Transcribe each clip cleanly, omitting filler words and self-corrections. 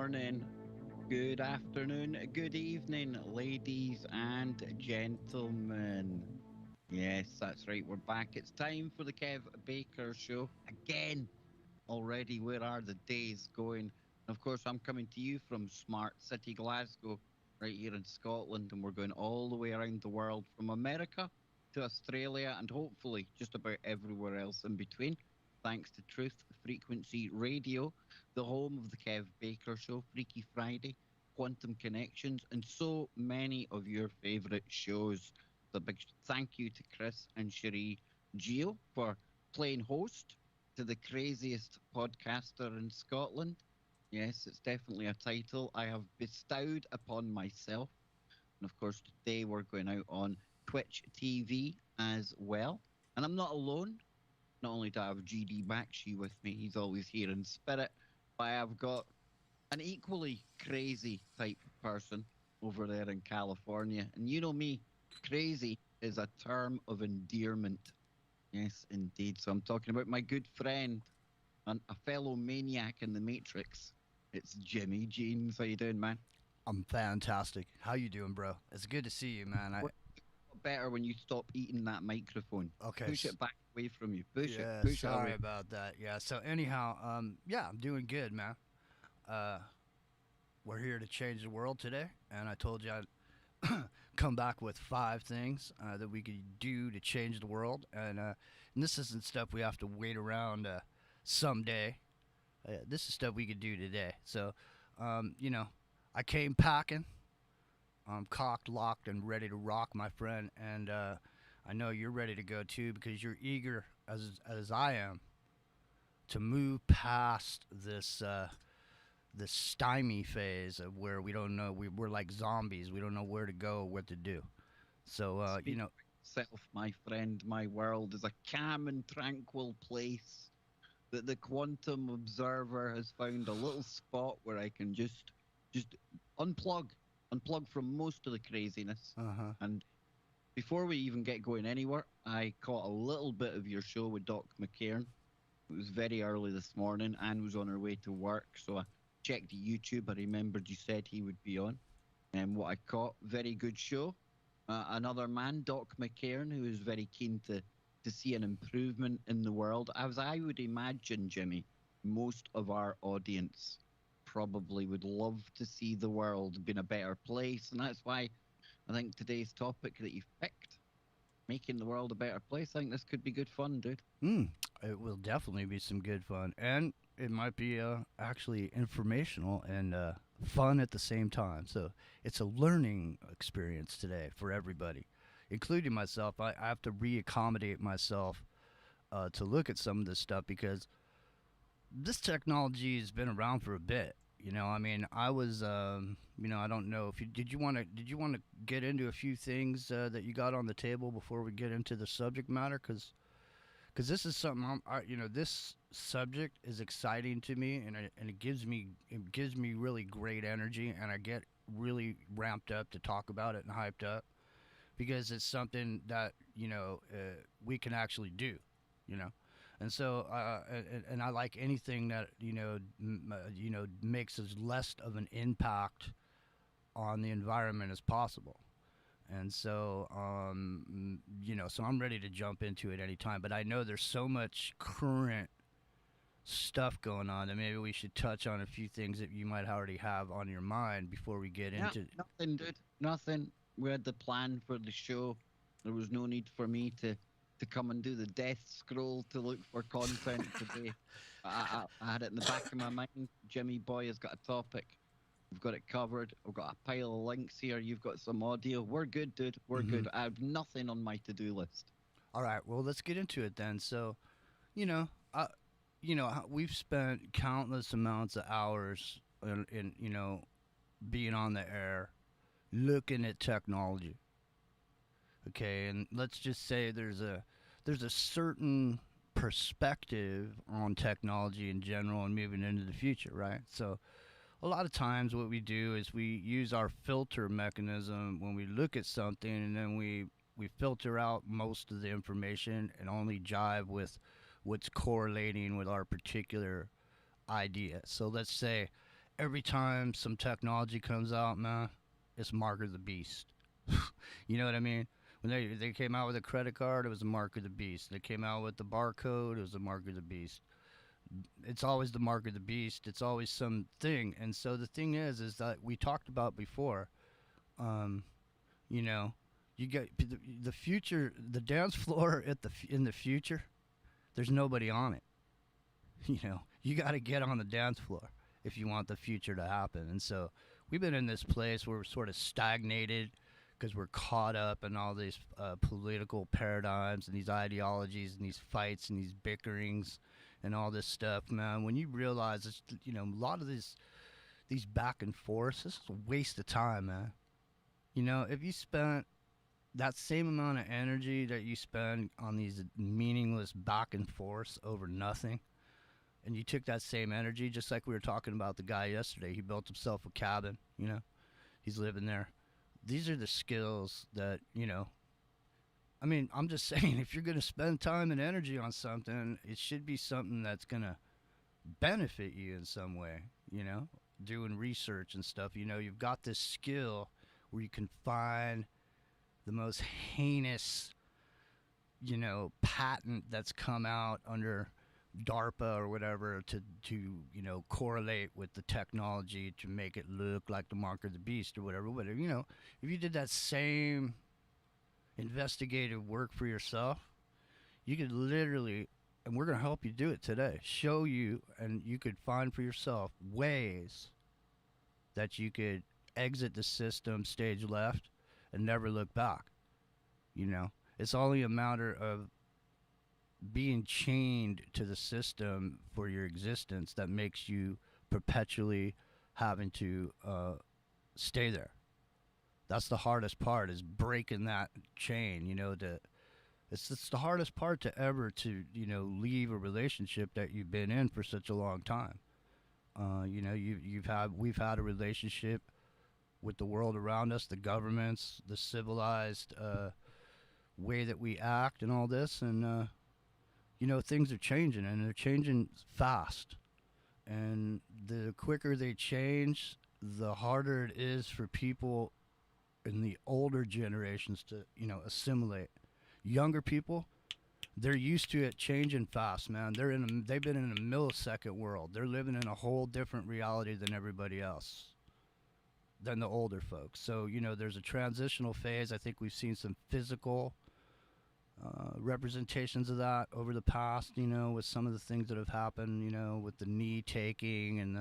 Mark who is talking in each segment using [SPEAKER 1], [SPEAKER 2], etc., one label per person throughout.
[SPEAKER 1] morning, good afternoon, good evening, ladies and gentlemen. Yes, that's right, we're back. It's time for the Kev Baker Show again. Already, where are the days going? Of course, I'm coming to you from Smart City, Glasgow, right here in Scotland, and we're going all the way around the world from America to Australia and hopefully just about everywhere else in between. Thanks to Truth Frequency Radio, the home of the Kev Baker Show, Freaky Friday, Quantum Connections, and so many of your favourite shows. A big thank you to Chris and Cherie Geo for playing host to the craziest podcaster in Scotland. Yes, it's definitely a title I have bestowed upon myself. And of course, today we're going out on Twitch TV as well. And I'm not alone. Not only do I have GD Bakshi with me, he's always here in spirit, but I have got an equally crazy type person over there in California. And you know me, crazy is a term of endearment. Yes, indeed. So I'm talking about my good friend and a fellow maniac in the Matrix. It's Jimmy Jeans. How you doing, man?
[SPEAKER 2] I'm fantastic. How you doing, bro? It's good to see you, man.
[SPEAKER 1] What better when you stop eating that microphone?
[SPEAKER 2] Okay.
[SPEAKER 1] Push it back away from you. Push it.
[SPEAKER 2] Yeah,
[SPEAKER 1] Push it
[SPEAKER 2] sorry
[SPEAKER 1] away.
[SPEAKER 2] about that. Yeah. So anyhow, yeah, I'm doing good, man. Uh, we're here to change the world today, and I told you I'd come back with 5 things that we could do to change the world, and this isn't stuff we have to wait around someday. This is stuff we could do today. So, you know, I came packing. I'm cocked, locked, and ready to rock, my friend. And I know you're ready to go too because you're eager, as I am, to move past this stymie phase of where we don't know. We're like zombies. We don't know where to go, or what to do. So
[SPEAKER 1] Speak for yourself, my friend. My world is a calm and tranquil place. That the quantum observer has found a little spot where I can just unplug, unplug from most of the craziness.
[SPEAKER 2] uh huh.
[SPEAKER 1] And before we even get going anywhere, I caught a little bit of your show with Doc McCairn. It was very early this morning. Anne was on her way to work, so I checked YouTube. I remembered you said he would be on. And what I caught, very good show. Another man, Doc McCairn, who is very keen to see an improvement in the world. As I would imagine, Jimmy, most of our audience probably would love to see the world be in a better place. And that's why I think today's topic that you've picked, making the world a better place, I think this could be good fun, dude.
[SPEAKER 2] It will definitely be some good fun, and it might be actually informational and fun at the same time. So it's a learning experience today for everybody, including myself. I have to reaccommodate myself to look at some of this stuff because this technology has been around for a bit. You know, I mean, I was, I don't know if you did you want to get into a few things that you got on the table before we get into the subject matter, because this is something this subject is exciting to me, and it gives me really great energy, and I get really ramped up to talk about it and hyped up because it's something that we can actually do, you know. And so, and I like anything that makes as less of an impact on the environment as possible. And so, so I'm ready to jump into it anytime. But I know there's so much current stuff going on that maybe we should touch on a few things that you might already have on your mind before we get
[SPEAKER 1] Yeah,
[SPEAKER 2] into.
[SPEAKER 1] nothing, dude. Nothing. We had the plan for the show. There was no need for me to come and do the death scroll to look for content today. I had it in the back of my mind. Jimmy Boy has got a topic. We've got it covered. We've got a pile of links here. You've got some audio. We're good, dude. We're good. I have nothing on my to-do list.
[SPEAKER 2] All right, well, let's get into it then. So, you know, we've spent countless amounts of hours in being on the air, looking at technology. Okay, and let's just say there's a certain perspective on technology in general and moving into the future, right? So a lot of times what we do is we use our filter mechanism when we look at something, and then we filter out most of the information and only jive with what's correlating with our particular idea. So let's say every time some technology comes out, man, it's mark of the beast. You know what I mean? When they came out with a credit card, it was a mark of the beast. They came out with the barcode, it was a mark of the beast. It's always the mark of the beast. It's always something. And so the thing is that we talked about before. Um, you know, you get the future, the dance floor in the future. There's nobody on it. You got to get on the dance floor if you want the future to happen. And so we've been in this place where we're sort of stagnated because we're caught up in all these political paradigms and these ideologies and these fights and these bickerings and all this stuff, man. When you realize it's, a lot of these back and forths, this is a waste of time, man. If you spent that same amount of energy that you spend on these meaningless back and forths over nothing, and you took that same energy, just like we were talking about the guy yesterday. He built himself a cabin, he's living there. These are the skills that, I mean, I'm just saying, if you're going to spend time and energy on something, it should be something that's going to benefit you in some way, doing research and stuff. You've got this skill where you can find the most heinous, patent that's come out under DARPA or whatever to correlate with the technology to make it look like the mark of the beast or whatever. But, if you did that same investigative work for yourself, you could literally, and we're going to help you do it today, show you, and you could find for yourself ways that you could exit the system stage left and never look back. It's only a matter of being chained to the system for your existence that makes you perpetually having to stay there. That's the hardest part, is breaking that chain. It's the hardest part to ever to leave a relationship that you've been in for such a long time. We've had a relationship with the world around us, the governments, the civilized way that we act, and all this, and things are changing, and they're changing fast. And the quicker they change, the harder it is for people in the older generations to, assimilate. Younger people, they're used to it changing fast, man. They've been in a millisecond world. They're living in a whole different reality than everybody else, than the older folks. So, there's a transitional phase. I think we've seen some physical representations of that over the past, with some of the things that have happened, with the knee taking and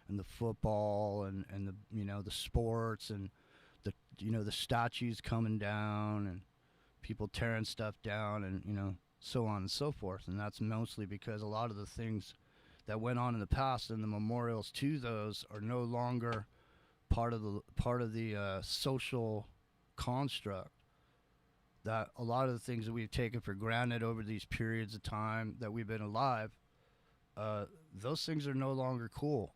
[SPEAKER 2] the football and the sports and the statues coming down and people tearing stuff down and so on and so forth. And that's mostly because a lot of the things that went on in the past and the memorials to those are no longer part of the social construct. That a lot of the things that we've taken for granted over these periods of time that we've been alive, those things are no longer cool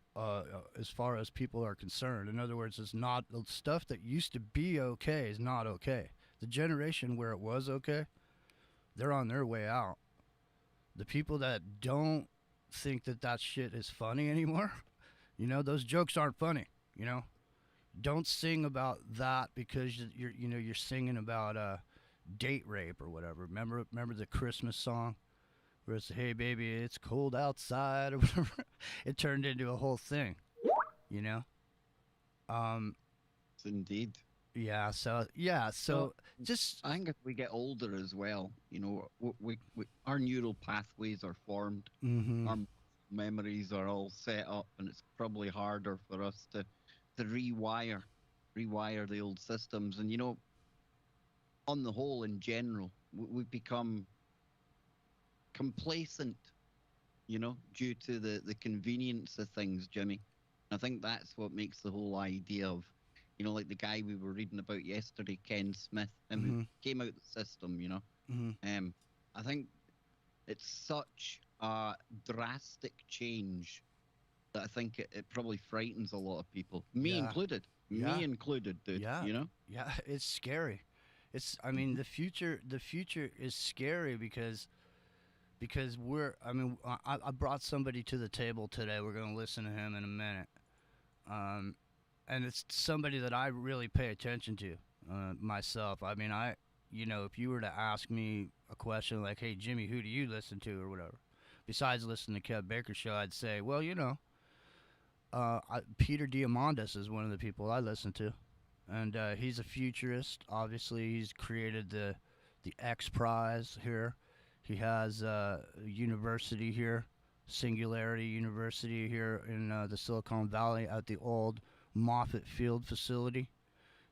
[SPEAKER 2] as far as people are concerned. In other words, it's not, the stuff that used to be okay is not okay. The generation where it was okay, they're on their way out. The people that don't think that shit is funny anymore, those jokes aren't funny. Don't sing about that because you're singing about date rape or whatever. Remember the Christmas song where it's, hey baby, it's cold outside or whatever. It turned into a whole thing,
[SPEAKER 1] Indeed.
[SPEAKER 2] So
[SPEAKER 1] Well,
[SPEAKER 2] just
[SPEAKER 1] I think as we get older as well, our neural pathways are formed,
[SPEAKER 2] mm-hmm,
[SPEAKER 1] our memories are all set up, and it's probably harder for us to rewire the old systems. And on the whole, in general, we've become complacent, due to the convenience of things, Jimmy. I think that's what makes the whole idea of, like the guy we were reading about yesterday, Ken Smith, and
[SPEAKER 2] mm-hmm,
[SPEAKER 1] who came out the system,
[SPEAKER 2] mm-hmm.
[SPEAKER 1] I think it's such a drastic change that I think it probably frightens a lot of people, me
[SPEAKER 2] Yeah,
[SPEAKER 1] included.
[SPEAKER 2] yeah,
[SPEAKER 1] Me included, dude.
[SPEAKER 2] yeah, yeah. It's scary. I mean, the future is scary because I brought somebody to the table today. We're going to listen to him in a minute. And it's somebody that I really pay attention to myself. I mean, if you were to ask me a question like, "Hey, Jimmy, who do you listen to?" or whatever, besides listening to Kev Baker show, I'd say, well, Peter Diamandis is one of the people I listen to, and he's a futurist. Obviously, he's created the X Prize here. He has a university here, Singularity University here in the Silicon Valley at the old Moffett Field facility.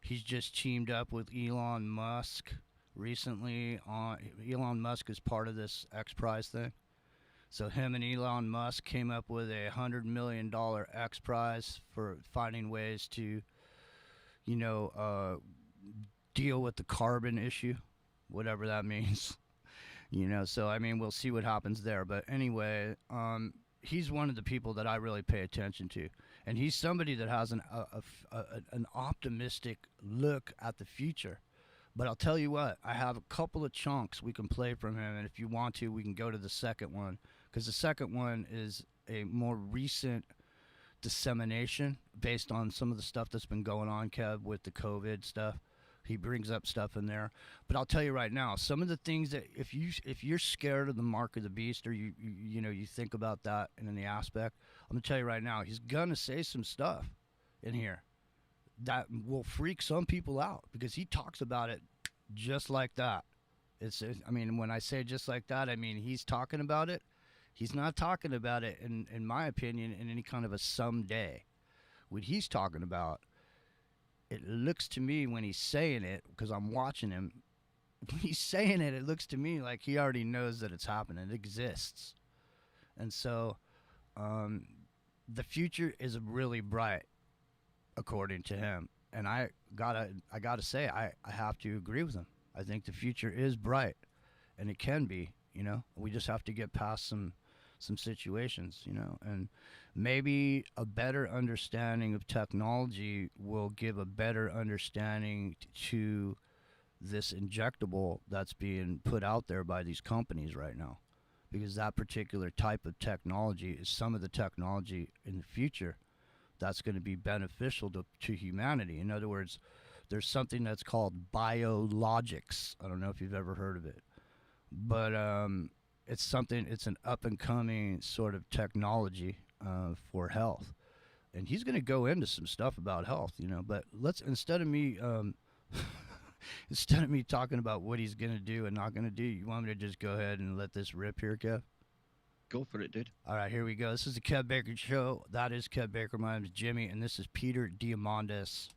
[SPEAKER 2] He's just teamed up with Elon Musk recently. Elon Musk is part of this X Prize thing. So him and Elon Musk came up with $100 million X Prize for finding ways to, deal with the carbon issue, whatever that means. So I mean, we'll see what happens there. But anyway, he's one of the people that I really pay attention to, and he's somebody that has an optimistic look at the future. But I'll tell you what, I have a couple of chunks we can play from him, and if you want to, we can go to the second one, because the second one is a more recent dissemination based on some of the stuff that's been going on, Kev, with the COVID stuff. He brings up stuff in there, but I'll tell you right now, some of the things that if you're scared of the mark of the beast, or you think about that in the aspect, I'm gonna tell you right now, he's gonna say some stuff in here that will freak some people out, because he talks about it just like that. I mean, when I say just like that, I mean he's talking about it. He's not talking about it, in my opinion, in any kind of a someday. What he's talking about, it looks to me when he's saying it, because I'm watching him, when he's saying it, it looks to me like he already knows that it's happening. It exists. And so the future is really bright, according to him. And I gotta say, I have to agree with him. I think the future is bright, and it can be, We just have to get past some situations, and maybe a better understanding of technology will give a better understanding to this injectable that's being put out there by these companies right now, because that particular type of technology is some of the technology in the future that's going to be beneficial to humanity. In other words, there's something that's called biologics. I don't know if you've ever heard of it, but it's an up-and-coming sort of technology for health. And he's going to go into some stuff about health, but instead of me talking about what he's going to do and not going to do, you want me to just go ahead and let this rip here, Kev?
[SPEAKER 1] Go for it, dude.
[SPEAKER 2] All right, here we go. This is the Kev Baker Show. That is Kev Baker. My name is Jimmy, and this is Peter Diamandis.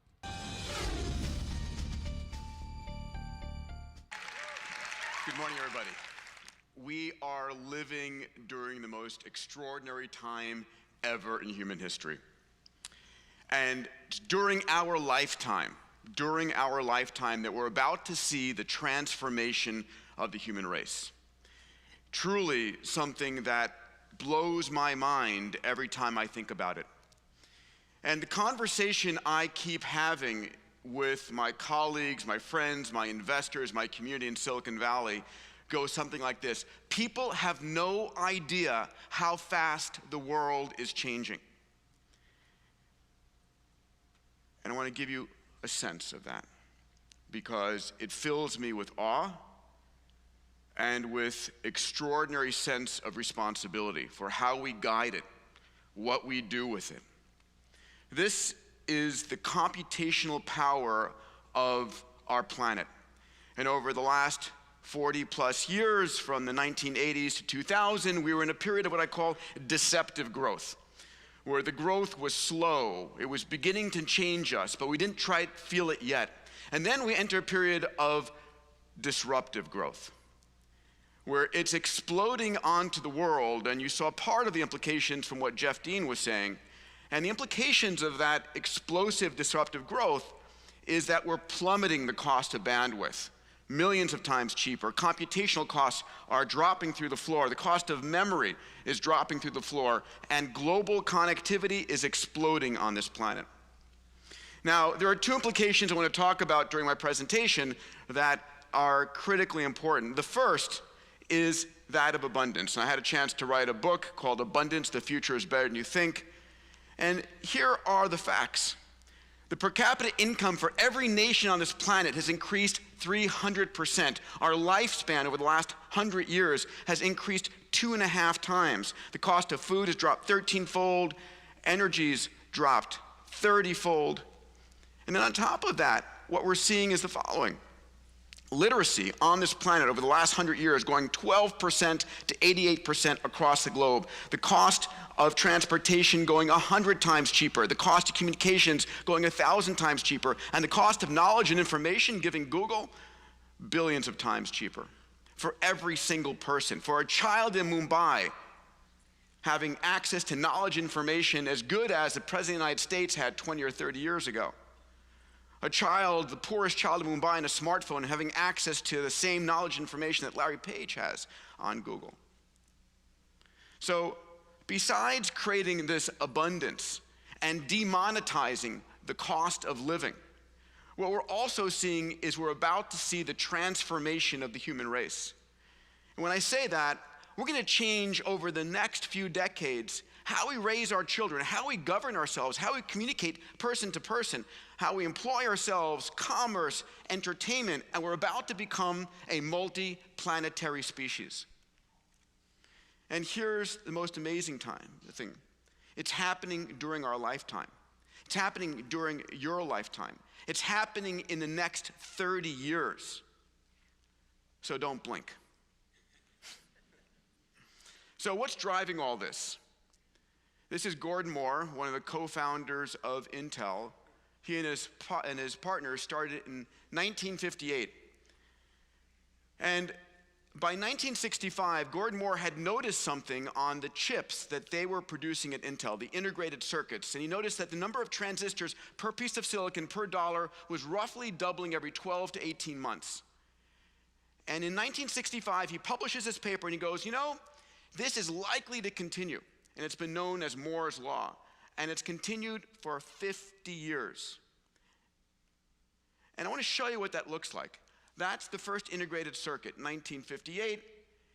[SPEAKER 3] Good morning, everybody. We are living during the most extraordinary time ever in human history. And during our lifetime, that we're about to see the transformation of the human race. Truly something that blows my mind every time I think about it. And the conversation I keep having with my colleagues, my friends, my investors, my community in Silicon Valley goes something like this. People have no idea how fast the world is changing. And I want to give you a sense of that, because it fills me with awe and with extraordinary sense of responsibility for how we guide it, what we do with it. This is the computational power of our planet. And over the last 40 plus years, from the 1980s to 2000, we were in a period of what I call deceptive growth, where the growth was slow. It was beginning to change us, but we didn't feel it yet. And then we enter a period of disruptive growth, where it's exploding onto the world, and you saw part of the implications from what Jeff Dean was saying. And the implications of that explosive disruptive growth is that we're plummeting the cost of bandwidth, millions of times cheaper. Computational costs are dropping through the floor. The cost of memory is dropping through the floor, and global connectivity is exploding on this planet. Now, there are two implications I want to talk about during my presentation that are critically important. The first is that of abundance. And I had a chance to write a book called Abundance, The Future is Better Than You Think. And here are the facts. The per capita income for every nation on this planet has increased 300%. Our lifespan over the last 100 years has increased 2.5 times. The cost of food has dropped 13-fold. Energy's dropped 30-fold. And then on top of that, what we're seeing is the following. Literacy on this planet over the last 100 years going 12% to 88% across the globe. The cost of transportation going 100 times cheaper. The cost of communications going 1,000 times cheaper. And the cost of knowledge and information, giving Google, billions of times cheaper. For every single person. For a child in Mumbai, having access to knowledge and information as good as the President of the United States had 20 or 30 years ago. A child, the poorest child in Mumbai, in a smartphone, having access to the same knowledge and information that Larry Page has on Google. So, besides creating this abundance and demonetizing the cost of living, what we're also seeing is we're about to see the transformation of the human race. And when I say that, we're going to change over the next few decades how we raise our children, how we govern ourselves, how we communicate person to person, how we employ ourselves, commerce, entertainment, and we're about to become a multi-planetary species. And here's the most amazing thing. It's happening during our lifetime. It's happening during your lifetime. It's happening in the next 30 years. So don't blink. So what's driving all this? This is Gordon Moore, one of the co-founders of Intel. He and his partners started in 1958. And by 1965, Gordon Moore had noticed something on the chips that they were producing at Intel, the integrated circuits. And he noticed that the number of transistors per piece of silicon per dollar was roughly doubling every 12 to 18 months. And in 1965, he publishes this paper and he goes, you know, this is likely to continue. And it's been known as Moore's Law. And it's continued for 50 years. And I want to show you what that looks like. That's the first integrated circuit, 1958.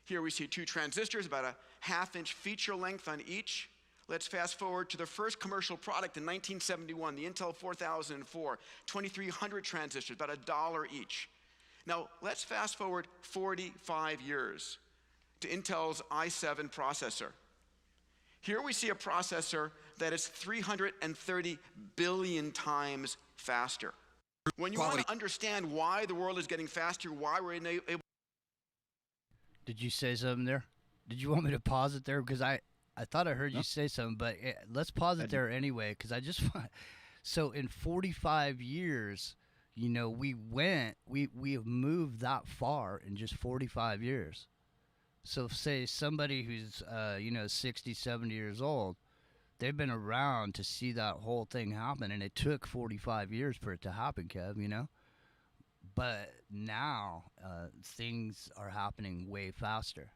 [SPEAKER 3] Here we see 2 transistors, about a half-inch feature length on each. Let's fast forward to the first commercial product in 1971, the Intel 4004, 2,300 transistors, about $1 each. Now, let's fast forward 45 years to Intel's i7 processor. Here we see a processor that is 330 billion times faster. When you want to understand why the world is getting faster, why we're able...
[SPEAKER 2] Did you say something there? Did you want me to pause it there? Because I thought I heard you say something, but let's pause it there anyway, because I just want... So in 45 years, you know, we have moved that far in just 45 years. So say somebody who's, 60, 70 years old, they've been around to see that whole thing happen, and it took 45 years for it to happen, Kev, you know? But now things are happening way faster,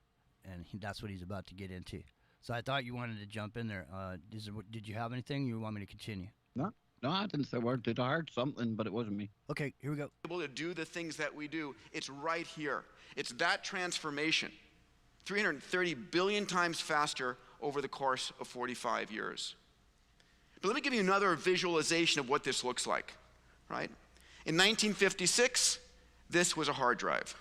[SPEAKER 2] and that's what he's about to get into. So I thought you wanted to jump in there. Did you have anything you want me to continue?
[SPEAKER 1] No, I didn't say a word. I heard something, but it wasn't me.
[SPEAKER 2] Okay, here we go.
[SPEAKER 3] Able to do the things that we do, it's right here. It's that transformation. 330 billion times faster over the course of 45 years. But let me give you another visualization of what this looks like, right? In 1956, this was a hard drive.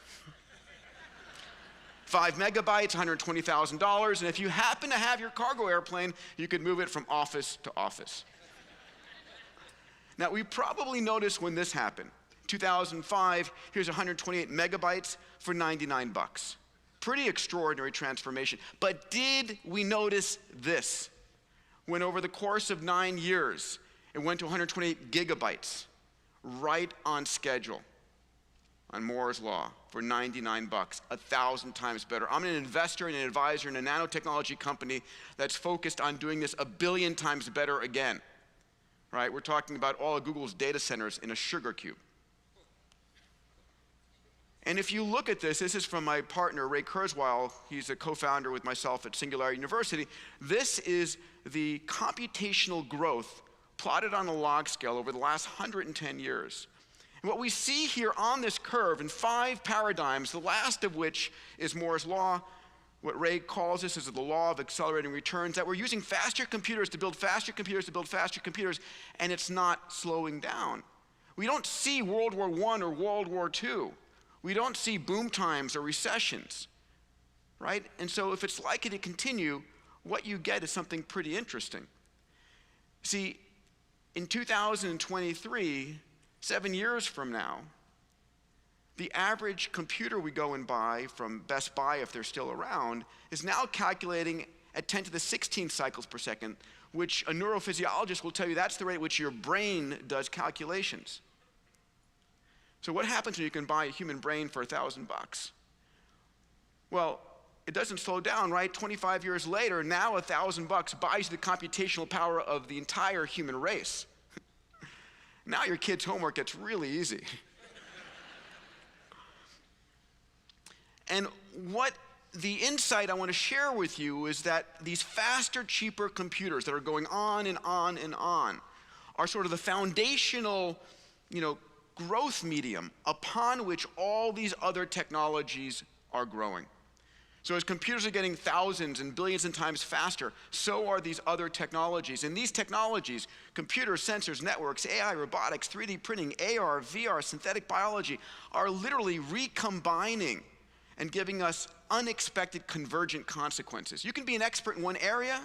[SPEAKER 3] 5 megabytes, $120,000, and if you happen to have your cargo airplane, you could move it from office to office. Now, we probably noticed when this happened. 2005, here's 128 megabytes for 99 bucks. Pretty extraordinary transformation. But did we notice this? When over the course of 9 years, it went to 128 gigabytes, right on schedule, on Moore's Law, for 99 bucks, 1,000 times better. I'm an investor and an advisor in a nanotechnology company that's focused on doing this 1 billion times better again. Right? We're talking about all of Google's data centers in a sugar cube. And if you look at this is from my partner, Ray Kurzweil. He's a co-founder with myself at Singularity University. This is the computational growth plotted on a log scale over the last 110 years. And what we see here on this curve in 5 paradigms, the last of which is Moore's Law, What Ray calls this is the law of accelerating returns, that we're using faster computers to build faster computers to build faster computers, and it's not slowing down. We don't see World War I or World War II. We don't see boom times or recessions, right? And so if it's likely to continue, what you get is something pretty interesting. See, in 2023, 7 years from now, the average computer we go and buy from Best Buy, if they're still around, is now calculating at 10 to the 16th cycles per second, which a neurophysiologist will tell you that's the rate at which your brain does calculations. So what happens when you can buy a human brain for $1,000? Well, it doesn't slow down, right? 25 years later, now $1,000 buys you the computational power of the entire human race. Now your kid's homework gets really easy. And what the insight I want to share with you is that these faster, cheaper computers that are going on and on and on are sort of the foundational, growth medium upon which all these other technologies are growing. So as computers are getting thousands and billions of times faster, so are these other technologies. And these technologies, computers, sensors, networks, AI, robotics, 3D printing, AR, VR, synthetic biology, are literally recombining and giving us unexpected convergent consequences. You can be an expert in one area,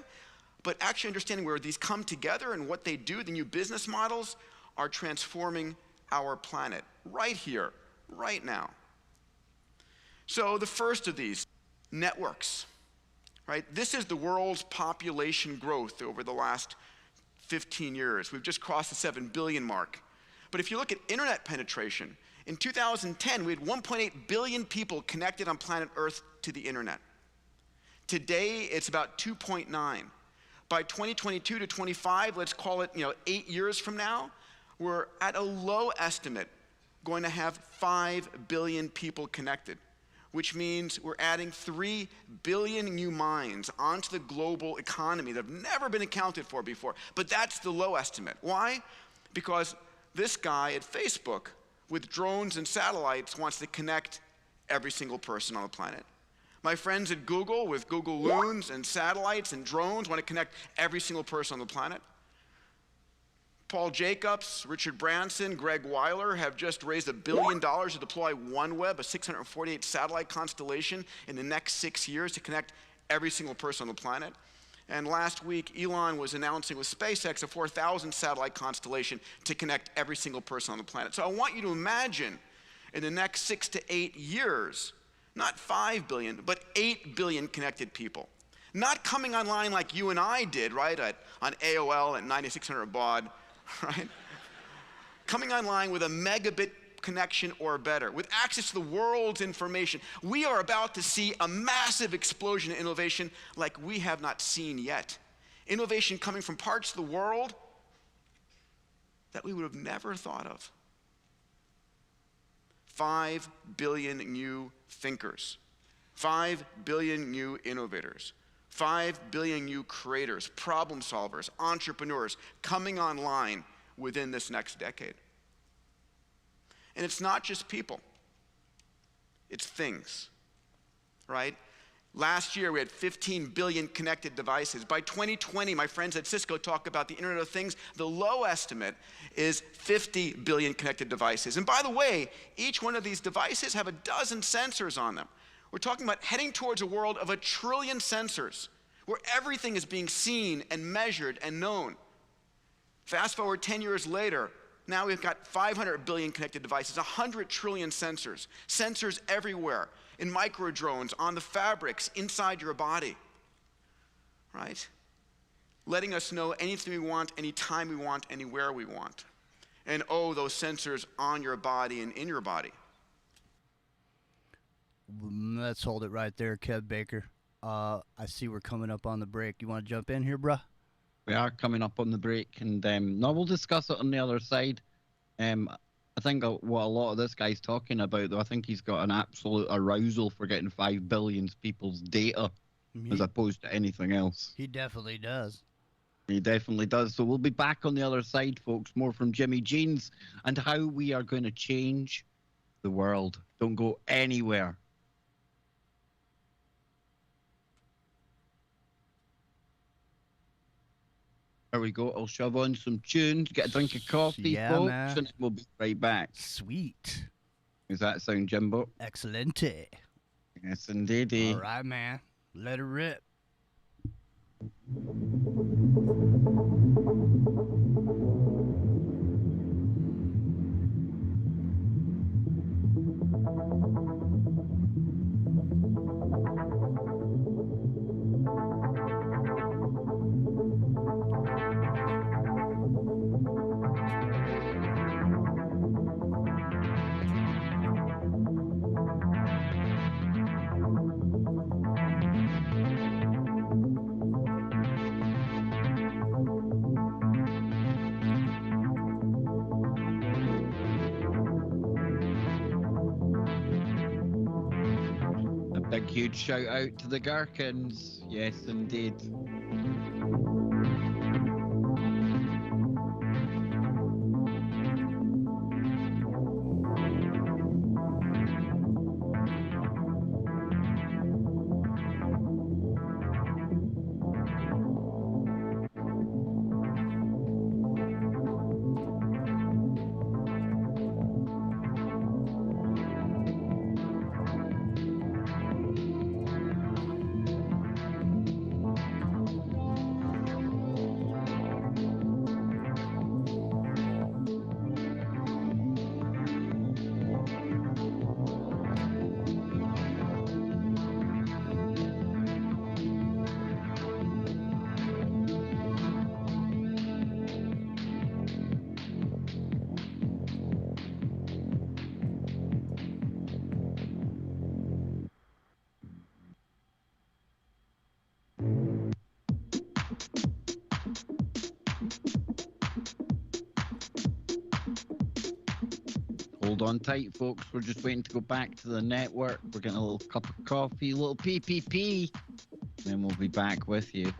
[SPEAKER 3] but actually understanding where these come together and what they do, the new business models, are transforming our planet right here, right now. So the first of these, networks, right? This is the world's population growth over the last 15 years. We've just crossed the 7 billion mark. But if you look at internet penetration, in 2010, we had 1.8 billion people connected on planet Earth to the internet. Today, it's about 2.9. By 2022 to 25, let's call it 8 years from now, we're at a low estimate going to have 5 billion people connected, which means we're adding 3 billion new minds onto the global economy that have never been accounted for before. But that's the low estimate. Why? Because this guy at Facebook, with drones and satellites, wants to connect every single person on the planet. My friends at Google, with Google Loons and satellites and drones, want to connect every single person on the planet. Paul Jacobs, Richard Branson, Greg Weiler have just raised $1 billion to deploy OneWeb, a 648 satellite constellation, in the next 6 years to connect every single person on the planet. And last week, Elon was announcing with SpaceX a 4,000 satellite constellation to connect every single person on the planet. So I want you to imagine in the next 6 to 8 years, not 5 billion, but 8 billion connected people. Not coming online like you and I did, right, on AOL at 9600 baud, right? Coming online with a megabit connection or better, with access to the world's information. We are about to see a massive explosion in innovation like we have not seen yet. Innovation coming from parts of the world that we would have never thought of. 5 billion new thinkers, 5 billion new innovators, 5 billion new creators, problem solvers, entrepreneurs coming online within this next decade. And it's not just people, it's things, right? Last year we had 15 billion connected devices. By 2020, my friends at Cisco talk about the Internet of Things. The low estimate is 50 billion connected devices. And by the way, each one of these devices have a dozen sensors on them. We're talking about heading towards a world of 1 trillion sensors, where everything is being seen and measured and known. Fast forward 10 years later, now we've got 500 billion connected devices, 100 trillion sensors, sensors everywhere, in micro drones, on the fabrics, inside your body, right? Letting us know anything we want, anytime we want, anywhere we want. And oh, those sensors on your body and in your body.
[SPEAKER 2] Let's hold it right there, Kev Baker. I see we're coming up on the break. You want to jump in here, bruh?
[SPEAKER 1] We are coming up on the break, and no, we'll discuss it on the other side. I think what a lot of this guy's talking about, though, I think he's got an absolute arousal for getting 5 billion people's data as opposed to anything else.
[SPEAKER 2] He definitely does.
[SPEAKER 1] He definitely does. So we'll be back on the other side, folks. More from Jimmy Jeans and how we are going to change the world. Don't go anywhere. There we go. I'll shove on some tunes, get a drink of coffee,
[SPEAKER 2] Yeah,
[SPEAKER 1] folks,
[SPEAKER 2] man.
[SPEAKER 1] and we'll be right back.
[SPEAKER 2] Sweet.
[SPEAKER 1] Does that sound, Jimbo?
[SPEAKER 2] Excelente.
[SPEAKER 1] Yes, indeedy.
[SPEAKER 2] All right, man. Let it rip.
[SPEAKER 1] A big, huge shout out to the Gherkins. Yes, indeed. Hold on tight, folks. We're just waiting to go back to the network. We're getting a little cup of coffee, a little PPP. Then we'll be back with you.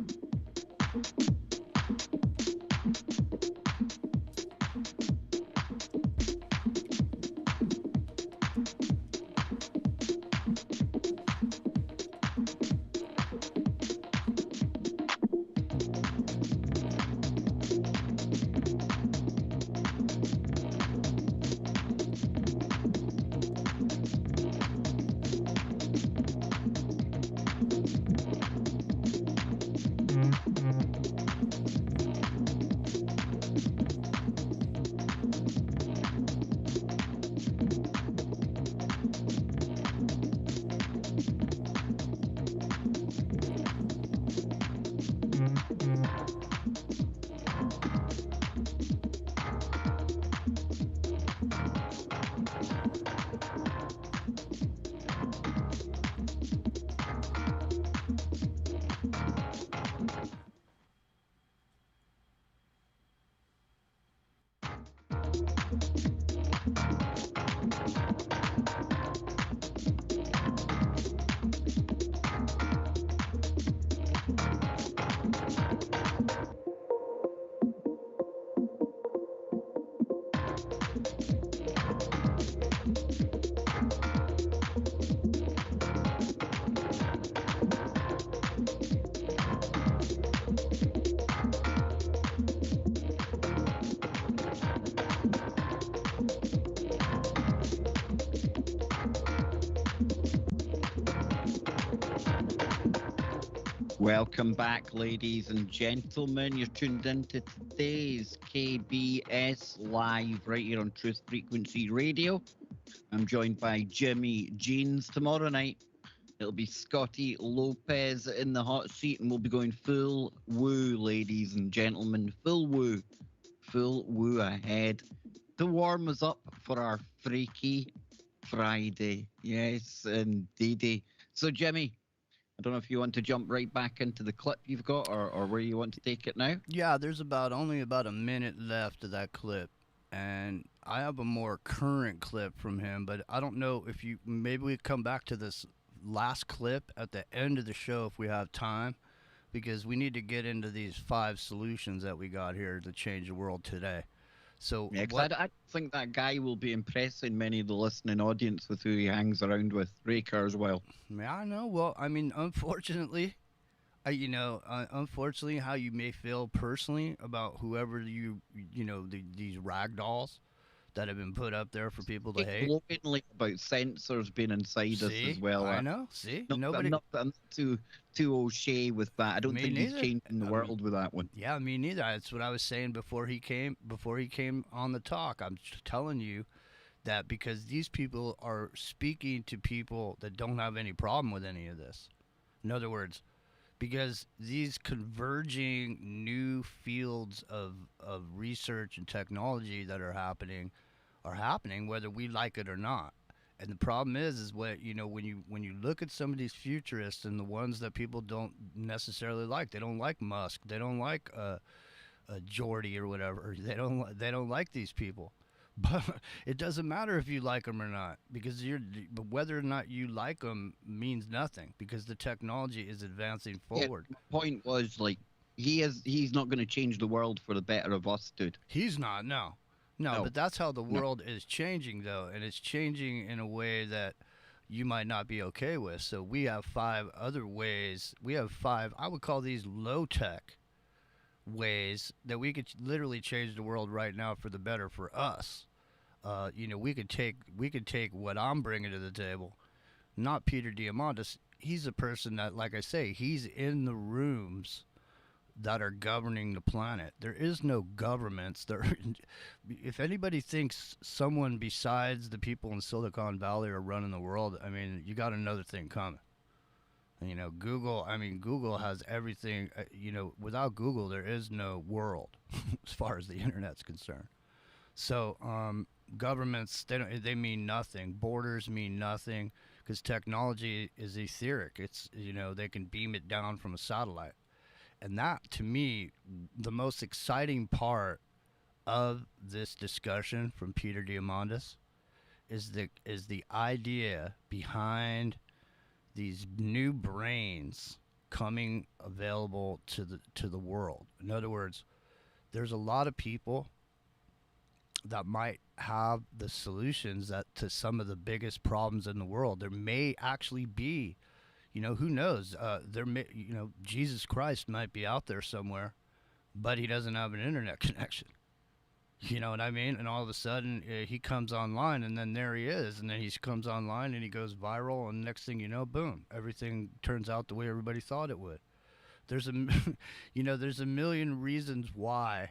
[SPEAKER 1] Welcome back, ladies and gentlemen. You're tuned into today's KBS Live right here on Truth Frequency Radio. I'm joined by Jimmy Jeans tomorrow night. It'll be Scotty Lopez in the hot seat, and we'll be going full woo, ladies and gentlemen. Full woo. Full woo ahead to warm us up for our Freaky Friday. Yes, indeedy. So, Jimmy, I don't know if you want to jump right back into the clip you've got or where you want to take it now.
[SPEAKER 2] Yeah, there's only about a minute left of that clip. And I have a more current clip from him, but I don't know if maybe we come back to this last clip at the end of the show if we have time, because we need to get into these 5 solutions that we got here to change the world today. So
[SPEAKER 1] yeah, I think that guy will be impressing many of the listening audience with who he hangs around with. Raker as well.
[SPEAKER 2] Yeah, I know. Well, I mean, unfortunately, Unfortunately, how you may feel personally about whoever these rag dolls that have been put up there for people to
[SPEAKER 1] Speak
[SPEAKER 2] hate.
[SPEAKER 1] glowingly about sensors being inside us as
[SPEAKER 2] See,
[SPEAKER 1] well.
[SPEAKER 2] I know. See,
[SPEAKER 1] I'm
[SPEAKER 2] nobody.
[SPEAKER 1] not, I'm not too au fait with that. I don't
[SPEAKER 2] Me
[SPEAKER 1] think he's
[SPEAKER 2] neither.
[SPEAKER 1] changing the world with that one.
[SPEAKER 2] Yeah, me neither. That's what I was saying before he came. Before he came on the talk, I'm telling you that because these people are speaking to people that don't have any problem with any of this. In other words, because these converging new fields of research and technology that are happening whether we like it or not. And the problem is what when you look at some of these futurists and the ones that people don't necessarily like, they don't like Musk, they don't like Jordy or whatever, they don't like these people. But it doesn't matter if you like them or not, because but whether or not you like them means nothing, because the technology is advancing
[SPEAKER 1] Yeah,
[SPEAKER 2] forward.
[SPEAKER 1] my point was like he's not going to change the world for the better of us, dude.
[SPEAKER 2] He's not, no. No,
[SPEAKER 1] No,
[SPEAKER 2] but that's how the
[SPEAKER 1] no.
[SPEAKER 2] world is changing, though, and it's changing in a way that you might not be okay with. So we have five other ways. We have five, I would call these low tech ways that we could literally change the world right now for the better for us. We could take what I'm bringing to the table, not Peter Diamandis. He's a person that, like I say, he's in the rooms that are governing the planet. There is no governments. If anybody thinks someone besides the people in Silicon Valley are running the world, I mean, you got another thing coming. Google. I mean, Google has everything. Without Google, there is no world, as far as the internet's concerned. So, governments, they mean nothing. Borders mean nothing, because technology is etheric. It's they can beam it down from a satellite. And that, to me, the most exciting part of this discussion from Peter Diamandis is the idea behind these new brains coming available to the world. In other words, there's a lot of people that might have the solutions that to some of the biggest problems in the world. There may actually be, who knows? Jesus Christ might be out there somewhere, but he doesn't have an internet connection. You know what I mean? And all of a sudden, he comes online, and then there he is, and then he comes online, and he goes viral, and next thing you know, boom, everything turns out the way everybody thought it would. There's a, there's a million reasons why,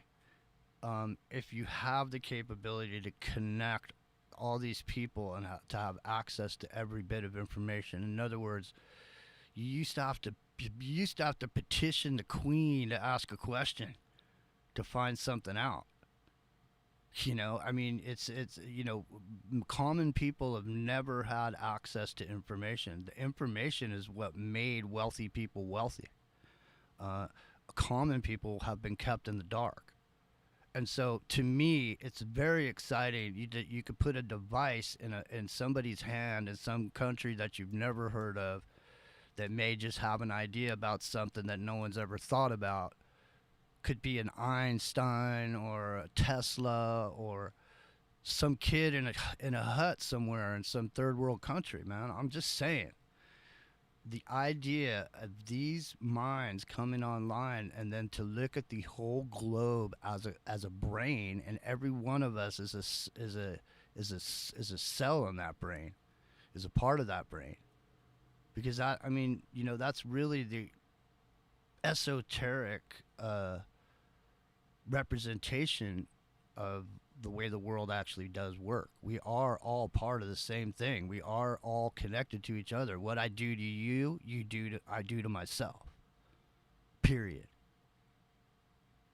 [SPEAKER 2] if you have the capability to connect all these people and to have access to every bit of information. In other words, you used to have to petition the queen to ask a question to find something out. I mean, it's common people have never had access to information. The information is what made wealthy people wealthy. Common people have been kept in the dark. And so, to me, it's very exciting. You could put a device in somebody's hand in some country that you've never heard of, that may just have an idea about something that no one's ever thought about. Could be an Einstein or a Tesla or some kid in a hut somewhere in some third world country, man. I'm just saying. The idea of these minds coming online, and then to look at the whole globe as a brain, and every one of us is a cell in that brain, is a part of that brain. Because that's really the esoteric representation of the way the world actually does work. We are all part of the same thing. We are all connected to each other. What I do to you, I do to myself. Period.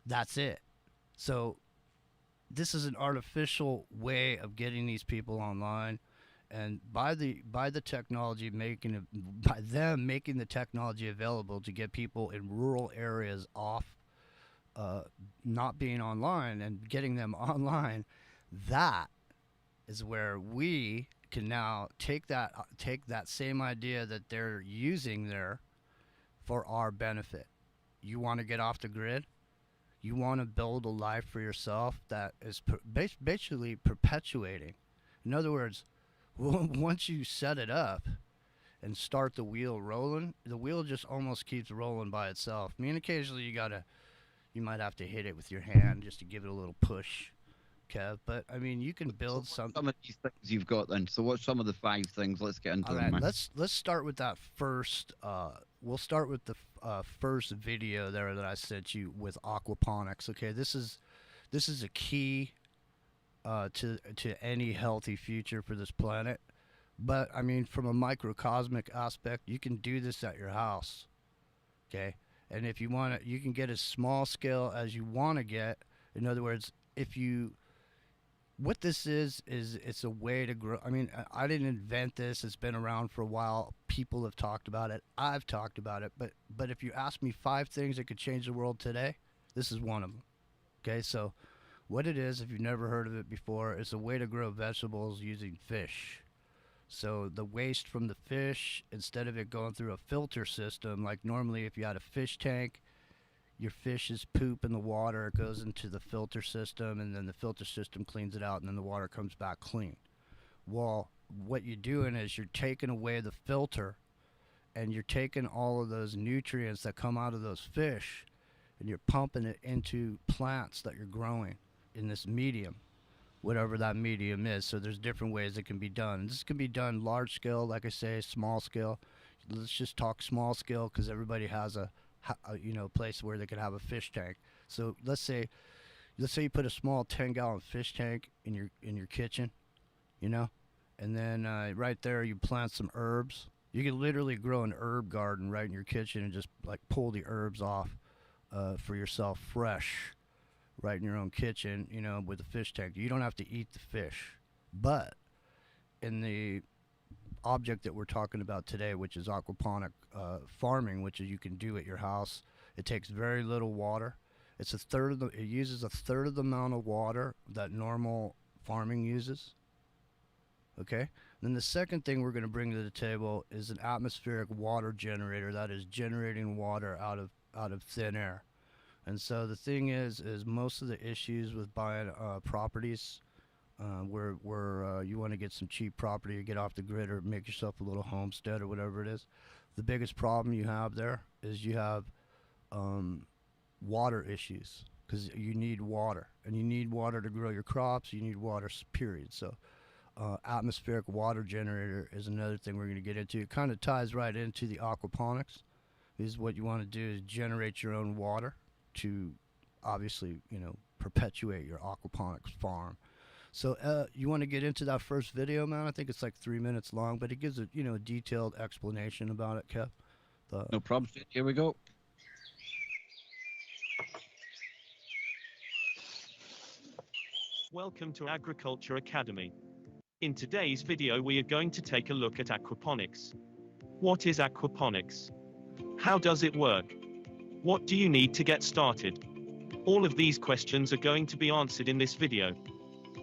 [SPEAKER 2] That's it. So this is an artificial way of getting these people online, and by the technology by them making the technology available to get people in rural areas off not being online and getting them online, that is where we can now take that same idea that they're using there for our benefit. You want to get off the grid? You want to build a life for yourself that is basically perpetuating. In other words, once you set it up and start the wheel rolling, the wheel just almost keeps rolling by itself. I mean, occasionally you might have to hit it with your hand just to give it a little push, Kev. But I mean, you can
[SPEAKER 1] So
[SPEAKER 2] build
[SPEAKER 1] what's
[SPEAKER 2] something.
[SPEAKER 1] some of these things you've got then? So what's some of the 5 things? Let's get into
[SPEAKER 2] All
[SPEAKER 1] them,
[SPEAKER 2] right,
[SPEAKER 1] man.
[SPEAKER 2] let's start with that first. We'll start with the first video there that I sent you with aquaponics. Okay, this is a key to any healthy future for this planet. But I mean, from a microcosmic aspect, you can do this at your house. Okay, and if you want to, you can get as small scale as you want to get. In other words, if you what this is it's a way to grow. I mean, I didn't invent this. It's been around for a while. People have talked about it. I've talked about it. But if you ask me 5 things that could change the world today, this is one of them. Okay, so what it is, if you've never heard of it before, it's a way to grow vegetables using fish. So the waste from the fish, instead of it going through a filter system, like normally if you had a fish tank, your fish's poop in the water, it goes into the filter system, and then the filter system cleans it out, and then the water comes back clean. Well, what you're doing is you're taking away the filter, and you're taking all of those nutrients that come out of those fish, and you're pumping it into plants that you're growing in this medium, whatever that medium is. So there's different ways it can be done. This can be done large scale, like I say, small scale. Let's just talk small scale because everybody has a place where they could have a fish tank. So let's say you put a small 10-gallon fish tank in your kitchen, and then right there you plant some herbs. You can literally grow an herb garden right in your kitchen and just like pull the herbs off for yourself fresh right in your own kitchen, with a fish tank. You don't have to eat the fish. But in the object that we're talking about today, which is aquaponic farming, which you can do at your house, it takes very little water. It uses a third of the amount of water that normal farming uses. Okay? Then the second thing we're going to bring to the table is an atmospheric water generator that is generating water out of thin air. And so the thing is most of the issues with buying properties where you want to get some cheap property or get off the grid or make yourself a little homestead or whatever it is, the biggest problem you have there is you have water issues, because you need water, and you need water to grow your crops. You need water, period. So atmospheric water generator is another thing we're going to get into. It kind of ties right into the aquaponics. Is what you want to do is generate your own water to obviously perpetuate your aquaponics farm. So you want to get into that first video, man? I think it's like 3 minutes long, but it gives a detailed explanation about it, Kev.
[SPEAKER 1] No problem. Here we go.
[SPEAKER 4] Welcome to Agriculture Academy. In today's video we are going to take a look at aquaponics. What is aquaponics? How does it work? What do you need to get started? All of these questions are going to be answered in this video.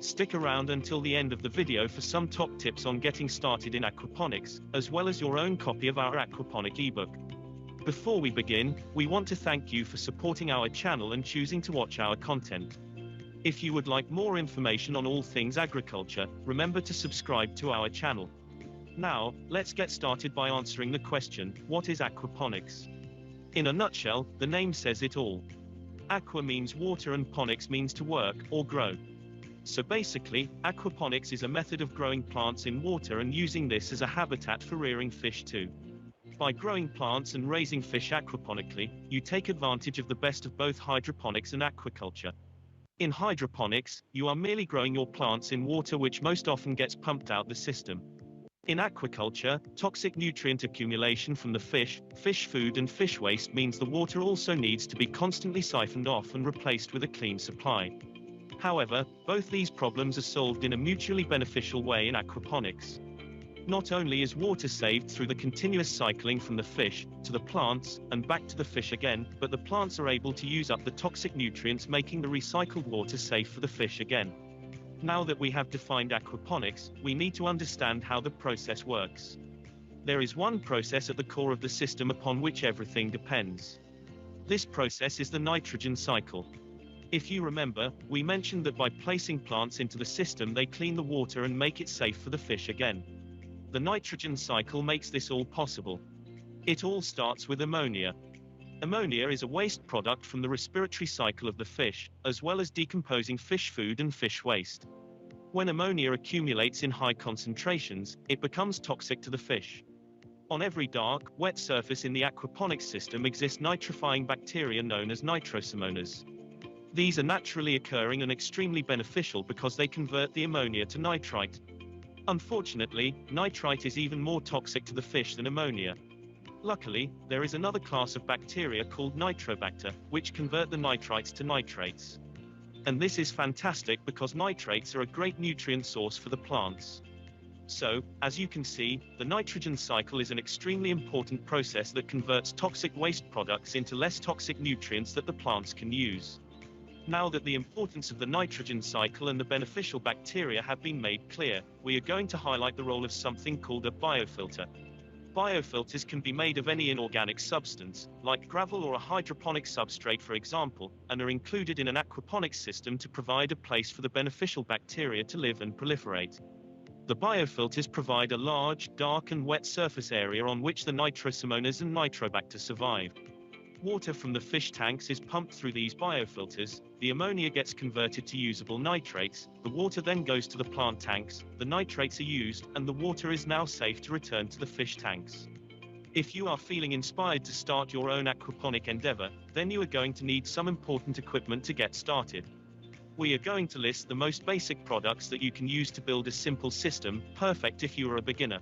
[SPEAKER 4] Stick around until the end of the video for some top tips on getting started in aquaponics, as well as your own copy of our aquaponic ebook. Before we begin, we want to thank you for supporting our channel and choosing to watch our content. If you would like more information on all things agriculture, remember to subscribe to our channel. Now, let's get started by answering the question, what is aquaponics? In a nutshell, the name says it all. Aqua means water and ponics means to work or grow. So basically, aquaponics is a method of growing plants in water and using this as a habitat for rearing fish too. By growing plants and raising fish aquaponically, you take advantage of the best of both hydroponics and aquaculture. In hydroponics, you are merely growing your plants in water which most often gets pumped out the system. In aquaculture, toxic nutrient accumulation from the fish food and fish waste means the water also needs to be constantly siphoned off and replaced with a clean supply. However, both these problems are solved in a mutually beneficial way in aquaponics. Not only is water saved through the continuous cycling from the fish to the plants and back to the fish again, but the plants are able to use up the toxic nutrients, making the recycled water safe for the fish again. Now that we have defined aquaponics, we need to understand how the process works. There is one process at the core of the system upon which everything depends. This process is the nitrogen cycle. If you remember, we mentioned that by placing plants into the system they clean the water and make it safe for the fish again. The nitrogen cycle makes this all possible. It all starts with ammonia. Ammonia is a waste product from the respiratory cycle of the fish, as well as decomposing fish food and fish waste. When ammonia accumulates in high concentrations, it becomes toxic to the fish. On every dark, wet surface in the aquaponics system exist nitrifying bacteria known as nitrosomonas. These are naturally occurring and extremely beneficial because they convert the ammonia to nitrite. Unfortunately, nitrite is even more toxic to the fish than ammonia. Luckily, there is another class of bacteria called nitrobacter, which convert the nitrites to nitrates. And this is fantastic because nitrates are a great nutrient source for the plants. So, as you can see, the nitrogen cycle is an extremely important process that converts toxic waste products into less toxic nutrients that the plants can use. Now that the importance of the nitrogen cycle and the beneficial bacteria have been made clear, we are going to highlight the role of something called a biofilter. Biofilters can be made of any inorganic substance, like gravel or a hydroponic substrate for example, and are included in an aquaponics system to provide a place for the beneficial bacteria to live and proliferate. The biofilters provide a large, dark and wet surface area on which the nitrosomonas and nitrobacter survive. Water from the fish tanks is pumped through these biofilters, the ammonia gets converted to usable nitrates, the water then goes to the plant tanks, the nitrates are used, and the water is now safe to return to the fish tanks. If you are feeling inspired to start your own aquaponic endeavor, then you are going to need some important equipment to get started. We are going to list the most basic products that you can use to build a simple system, perfect if you are a beginner.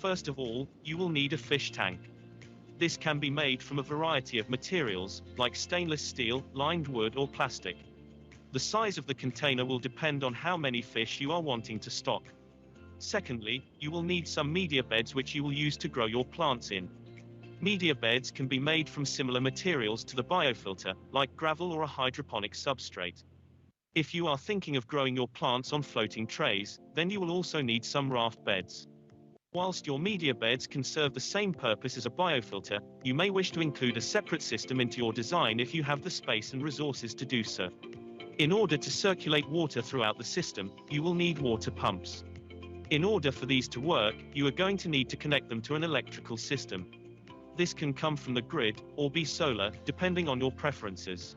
[SPEAKER 4] First of all, you will need a fish tank. This can be made from a variety of materials, like stainless steel, lined wood or plastic. The size of the container will depend on how many fish you are wanting to stock. Secondly, you will need some media beds which you will use to grow your plants in. Media beds can be made from similar materials to the biofilter, like gravel or a hydroponic substrate. If you are thinking of growing your plants on floating trays, then you will also need some raft beds. Whilst your media beds can serve the same purpose as a biofilter, you may wish to include a separate system into your design if you have the space and resources to do so. In order to circulate water throughout the system, you will need water pumps. In order for these to work, you are going to need to connect them to an electrical system. This can come from the grid, or be solar, depending on your preferences.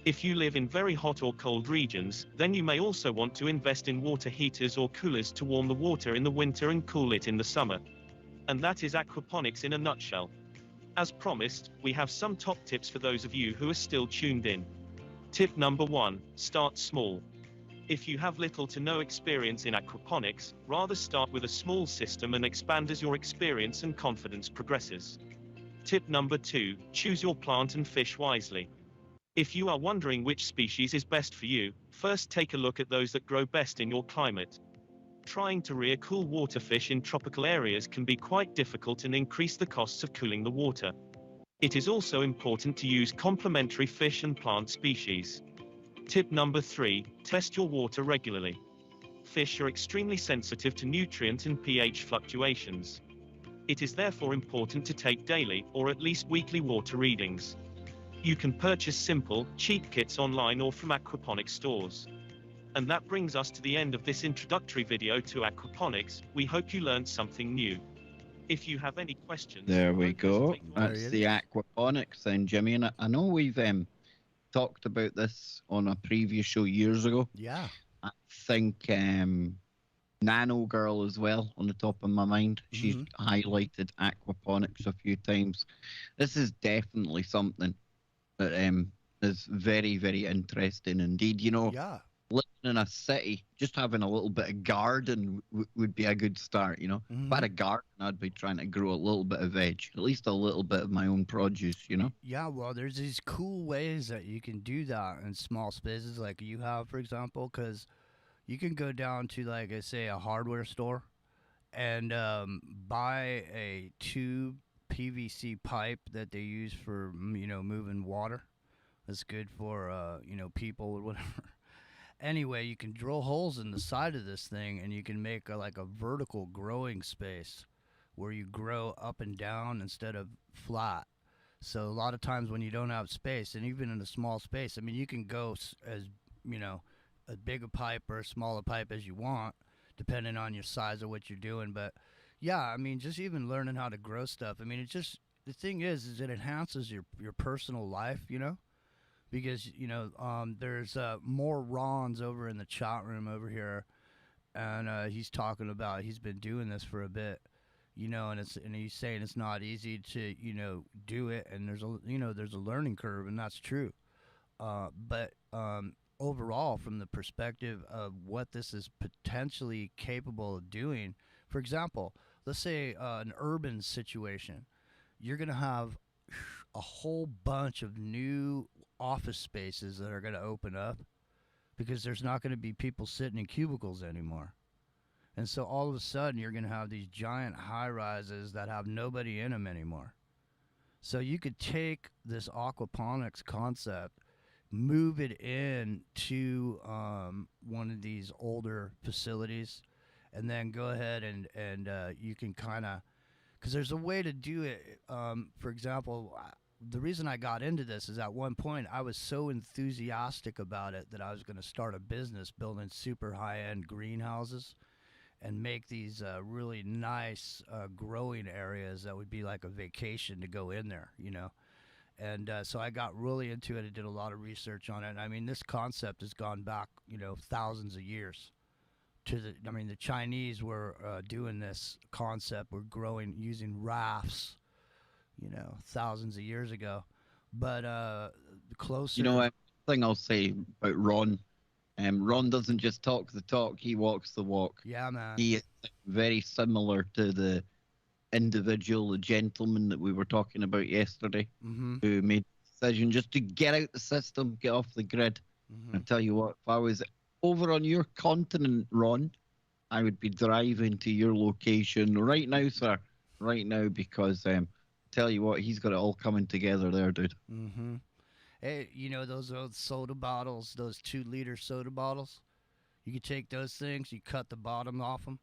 [SPEAKER 4] If you live in very hot or cold regions, then you may also want to invest in water heaters or coolers to warm the water in the winter and cool it in the summer. And that is aquaponics in a nutshell. As promised, we have some top tips for those of you who are still tuned in. Tip number 1, start small. If you have little to no experience in aquaponics, rather start with a small system and expand as your experience and confidence progresses. Tip number 2, choose your plant and fish wisely. If you are wondering which species is best for you, first take a look at those that grow best in your climate. Trying to rear cool water fish in tropical areas can be quite difficult and increase the costs of cooling the water. It is also important to use complementary fish and plant species. Tip number 3, test your water regularly. Fish are extremely sensitive to nutrient and pH fluctuations. It is therefore important to take daily, or at least weekly water readings. You can purchase simple, cheap kits online or from aquaponics stores. And that brings us to the end of this introductory video to aquaponics. We hope you learned something new. If you have any questions...
[SPEAKER 1] There we go.
[SPEAKER 2] There
[SPEAKER 1] That's
[SPEAKER 2] it
[SPEAKER 1] the
[SPEAKER 2] is.
[SPEAKER 1] aquaponics then, Jimmy. And I know we've talked about this on a previous show years ago.
[SPEAKER 2] Yeah.
[SPEAKER 1] I think Nano Girl as well on the top of my mind. She's highlighted aquaponics a few times. This is definitely something that is very, very interesting indeed. You know,
[SPEAKER 2] Yeah.
[SPEAKER 1] living in a city, just having a little bit of garden would be a good start, you know. If I had a garden, I'd be trying to grow a little bit of veg, at least a little bit of my own produce, you know.
[SPEAKER 2] Yeah, well, there's these cool ways that you can do that in small spaces like you have, for example, because you can go down to, like, say, a hardware store and buy a tube PVC pipe that they use for, moving water. That's good for, people or whatever. Anyway, you can drill holes in the side of this thing and you can make like a vertical growing space where you grow up and down instead of flat. So a lot of times when you don't have space, and even in a small space, I mean, you can go as big a pipe or as small a pipe as you want, depending on your size of what you're doing. But Yeah, I mean, just even learning how to grow stuff. I mean, it just the thing is it enhances your personal life, you know, because there's more Rons over in the chat room over here, and he's talking about he's been doing this for a bit, you know, and he's saying it's not easy to do it, and there's a learning curve, and that's true. But overall, from the perspective of what this is potentially capable of doing, for example, let's say an urban situation, you're going to have a whole bunch of new office spaces that are going to open up because there's not going to be people sitting in cubicles anymore. And so all of a sudden, you're going to have these giant high rises that have nobody in them anymore. So you could take this aquaponics concept, move it in to one of these older facilities, and then go ahead and you can kind of, because there's a way to do it. For example, the reason I got into this is at one point I was so enthusiastic about it that I was going to start a business building super high-end greenhouses and make these really nice growing areas that would be like a vacation to go in there, you know. And so I got really into it. I did a lot of research on it. And I mean, this concept has gone back, thousands of years. The Chinese were doing this concept. We're growing using rafts, thousands of years ago. But closer.
[SPEAKER 1] One thing I'll say about Ron, Ron doesn't just talk the talk; he walks the walk.
[SPEAKER 2] Yeah, man.
[SPEAKER 1] He is very similar to the individual, the gentleman that we were talking about yesterday, who made the decision just to get out the system, get off the grid. I tell you what, if I was over on your continent, Ron, I would be driving to your location right now, sir. Right now, because tell you what, he's got it all coming together there, dude.
[SPEAKER 2] Hey, those old soda bottles, those 2-liter soda bottles? You could take those things, you cut the bottom off them,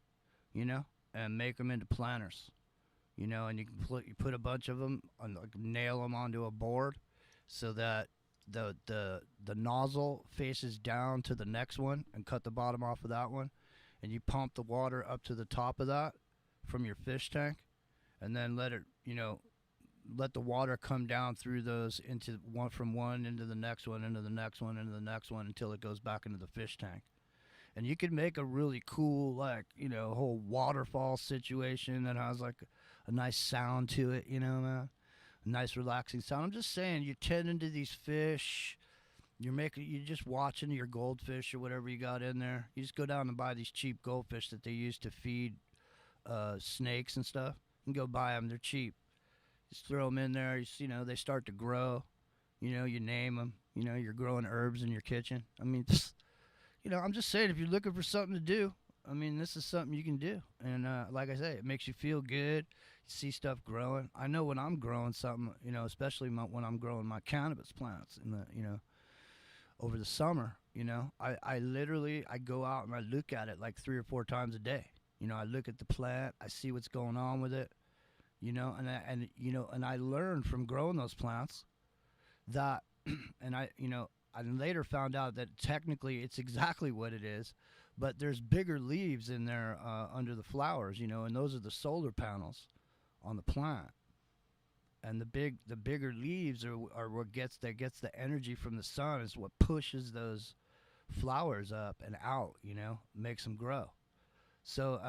[SPEAKER 2] and make them into planters. And you can put a bunch of them and nail them onto a board so that the nozzle faces down to the next one, and cut the bottom off of that one, and you pump the water up to the top of that from your fish tank, and then let the water come down through those into one into the next one, into the next one, into the next one, until it goes back into the fish tank. And you can make a really cool, whole waterfall situation that has like a nice sound to it, man. A nice relaxing sound. I'm just saying, you're tending to these fish. You're just watching your goldfish or whatever you got in there. You just go down and buy these cheap goldfish that they use to feed snakes and stuff. You can go buy them. They're cheap. Just throw them in there. They start to grow. You name them. You're growing herbs in your kitchen. I mean, I'm just saying, if you're looking for something to do, I mean, this is something you can do. And like I say, it makes you feel good. You see stuff growing. I know when I'm growing something, especially when I'm growing my cannabis plants in the, over the summer, I literally go out and I look at it like 3 or 4 times a day. I look at the plant. I see what's going on with it. And I learned from growing those plants that, and I later found out that technically it's exactly what it is, but there's bigger leaves in there under the flowers, and those are the solar panels on the plant. And the bigger leaves are what gets the energy from the sun, is what pushes those flowers up and out, makes them grow. So,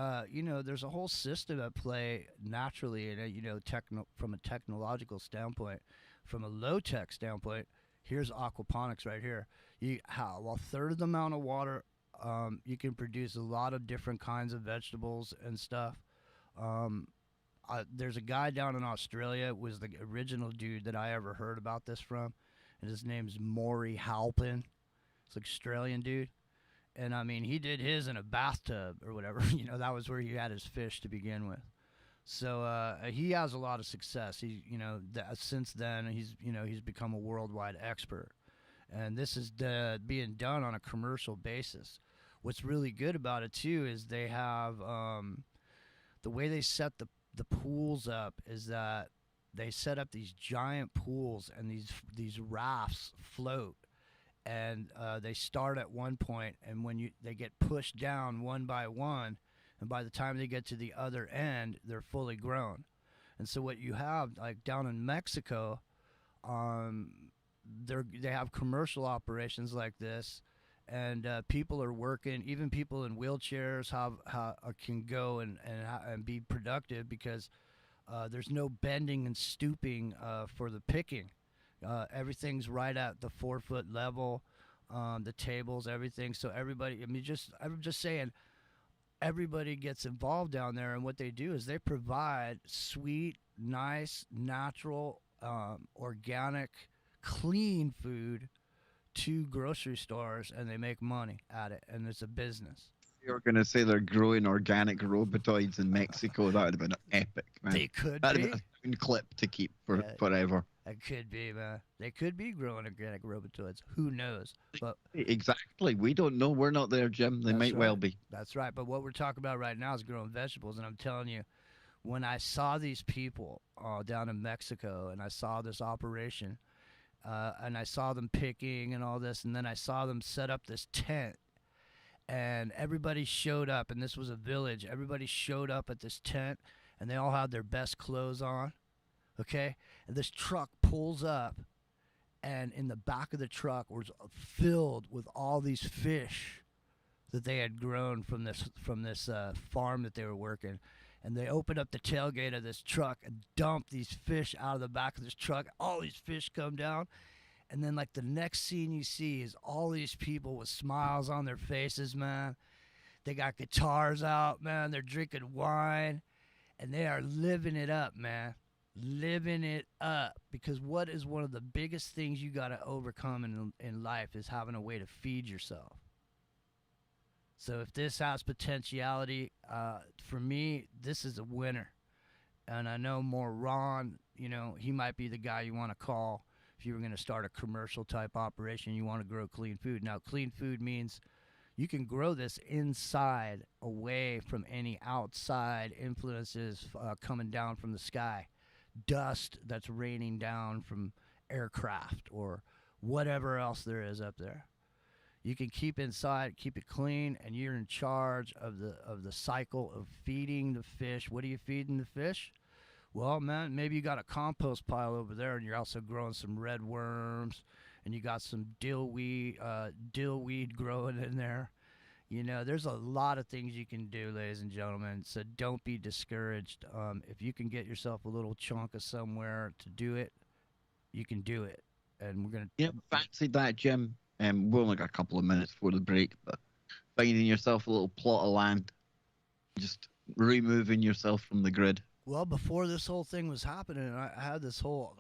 [SPEAKER 2] there's a whole system at play naturally, and, from a technological standpoint. From a low-tech standpoint, here's aquaponics right here. A third of the amount of water, you can produce a lot of different kinds of vegetables and stuff. There's a guy down in Australia, was the original dude that I ever heard about this from, and his name's Maury Halpin. It's an Australian dude. And I mean, he did his in a bathtub or whatever. That was where he had his fish to begin with. So he has a lot of success. He, since then he's become a worldwide expert. And this is being done on a commercial basis. What's really good about it too is they have the way they set the pools up is that they set up these giant pools, and these rafts float. And they start at one point, and when they get pushed down one by one, and by the time they get to the other end, they're fully grown. And so what you have, like down in Mexico, they have commercial operations like this, and people are working. Even people in wheelchairs can go and be productive because there's no bending and stooping for the picking. Everything's right at the 4 foot level. The tables, everything. So everybody, I'm just saying, everybody gets involved down there, and what they do is they provide sweet, nice, natural, organic, clean food to grocery stores, and they make money at it, and it's a business.
[SPEAKER 1] You're going to say they're growing organic robotoids in Mexico. That would have been epic, man.
[SPEAKER 2] They could
[SPEAKER 1] That'd
[SPEAKER 2] be.
[SPEAKER 1] have been a sound clip to keep for
[SPEAKER 2] Yeah.
[SPEAKER 1] forever.
[SPEAKER 2] It could be, man. They could be growing organic robotoids. Who knows? But
[SPEAKER 1] Exactly. We don't know. We're not there, Jim. They
[SPEAKER 2] That's
[SPEAKER 1] might well
[SPEAKER 2] right.
[SPEAKER 1] be.
[SPEAKER 2] That's right. But what we're talking about right now is growing vegetables, and I'm telling you, when I saw these people down in Mexico, and I saw this operation, and I saw them picking and all this, and then I saw them set up this tent, and everybody showed up, and this was a village. Everybody showed up at this tent, and they all had their best clothes on, okay? And this truck pulls up, and in the back of the truck was filled with all these fish that they had grown from this farm that they were working. And they opened up the tailgate of this truck and dumped these fish out of the back of this truck. All these fish come down. And then, like, the next scene you see is all these people with smiles on their faces, man. They got guitars out, man. They're drinking wine. And they are living it up, man. Living it up. Because what is one of the biggest things you got to overcome in life is having a way to feed yourself. So if this has potentiality, for me, this is a winner. And I know more Ron, he might be the guy you want to call if you were going to start a commercial type operation. You want to grow clean food. Now, clean food means you can grow this inside, away from any outside influences coming down from the sky. Dust that's raining down from aircraft or whatever else there is up there. You can keep inside, keep it clean, and you're in charge of the cycle of feeding the fish. What are you feeding the fish? Well, man, maybe you got a compost pile over there, and you're also growing some red worms, and you got some dill weed growing in there. There's a lot of things you can do, ladies and gentlemen. So don't be discouraged. If you can get yourself a little chunk of somewhere to do it, you can do it. And we're gonna.
[SPEAKER 1] Yeah, fancied that, Jim. We've only got a couple of minutes before the break, but finding yourself a little plot of land, just removing yourself from the grid.
[SPEAKER 2] Well, before this whole thing was happening, I had this whole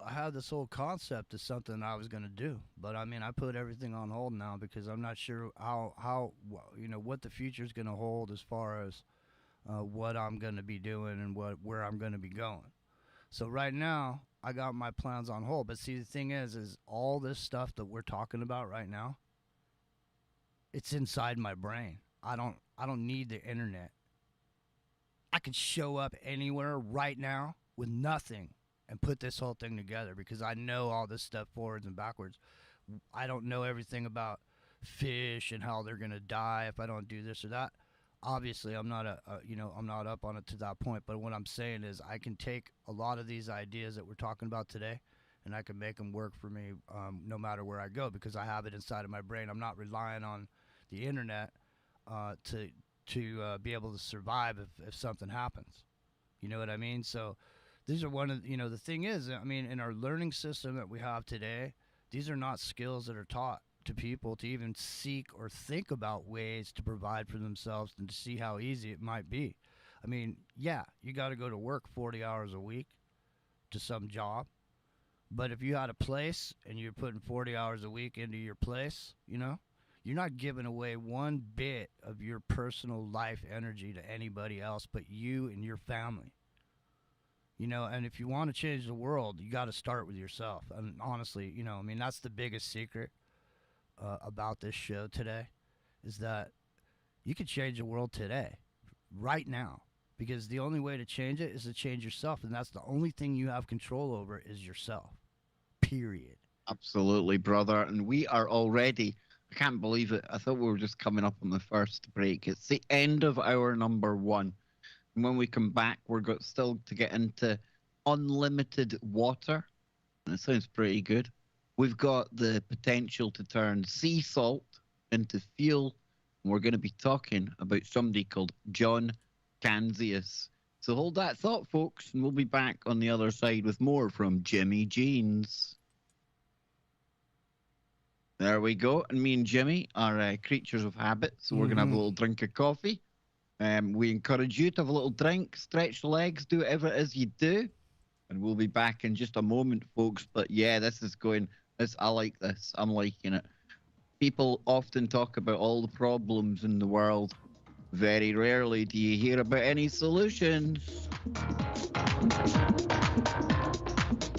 [SPEAKER 2] concept of something I was going to do. But I mean, I put everything on hold now because I'm not sure how what the future is going to hold as far as what I'm going to be doing and where I'm going to be going. So right now, I got my plans on hold. But see, the thing is all this stuff that we're talking about right now, it's inside my brain. I don't need the internet. I could show up anywhere right now with nothing and put this whole thing together because I know all this stuff forwards and backwards. I don't know everything about fish and how they're going to die if I don't do this or that. Obviously, I'm not I'm not up on it to that point, but what I'm saying is I can take a lot of these ideas that we're talking about today and I can make them work for me no matter where I go because I have it inside of my brain. I'm not relying on the internet to be able to survive if something happens. You know what I mean? So these are one of, the thing is, I mean, in our learning system that we have today, these are not skills that are taught to people to even seek or think about ways to provide for themselves and to see how easy it might be. I mean, yeah, you got to go to work 40 hours a week to some job. But if you had a place and you're putting 40 hours a week into your place, you're not giving away one bit of your personal life energy to anybody else but you and your family. And if you want to change the world, you got to start with yourself. And honestly, that's the biggest secret about this show today is that you can change the world today, right now, because the only way to change it is to change yourself. And that's the only thing you have control over is yourself, period.
[SPEAKER 1] Absolutely, brother. And we are already I can't believe it. I thought we were just coming up on the first break. It's the end of hour number one. And when we come back, we're got still to get into unlimited water. And it sounds pretty good. We've got the potential to turn sea salt into fuel. And we're going to be talking about somebody called John Canzius. So hold that thought, folks, and we'll be back on the other side with more from Jimmy Jeans. There we go. And me and Jimmy are creatures of habit, so we're going to have a little drink of coffee. We encourage you to have a little drink, stretch the legs, do whatever it is you do. And we'll be back in just a moment, folks. But yeah, this is going, I like this. I'm liking it. People often talk about all the problems in the world. Very rarely do you hear about any solutions.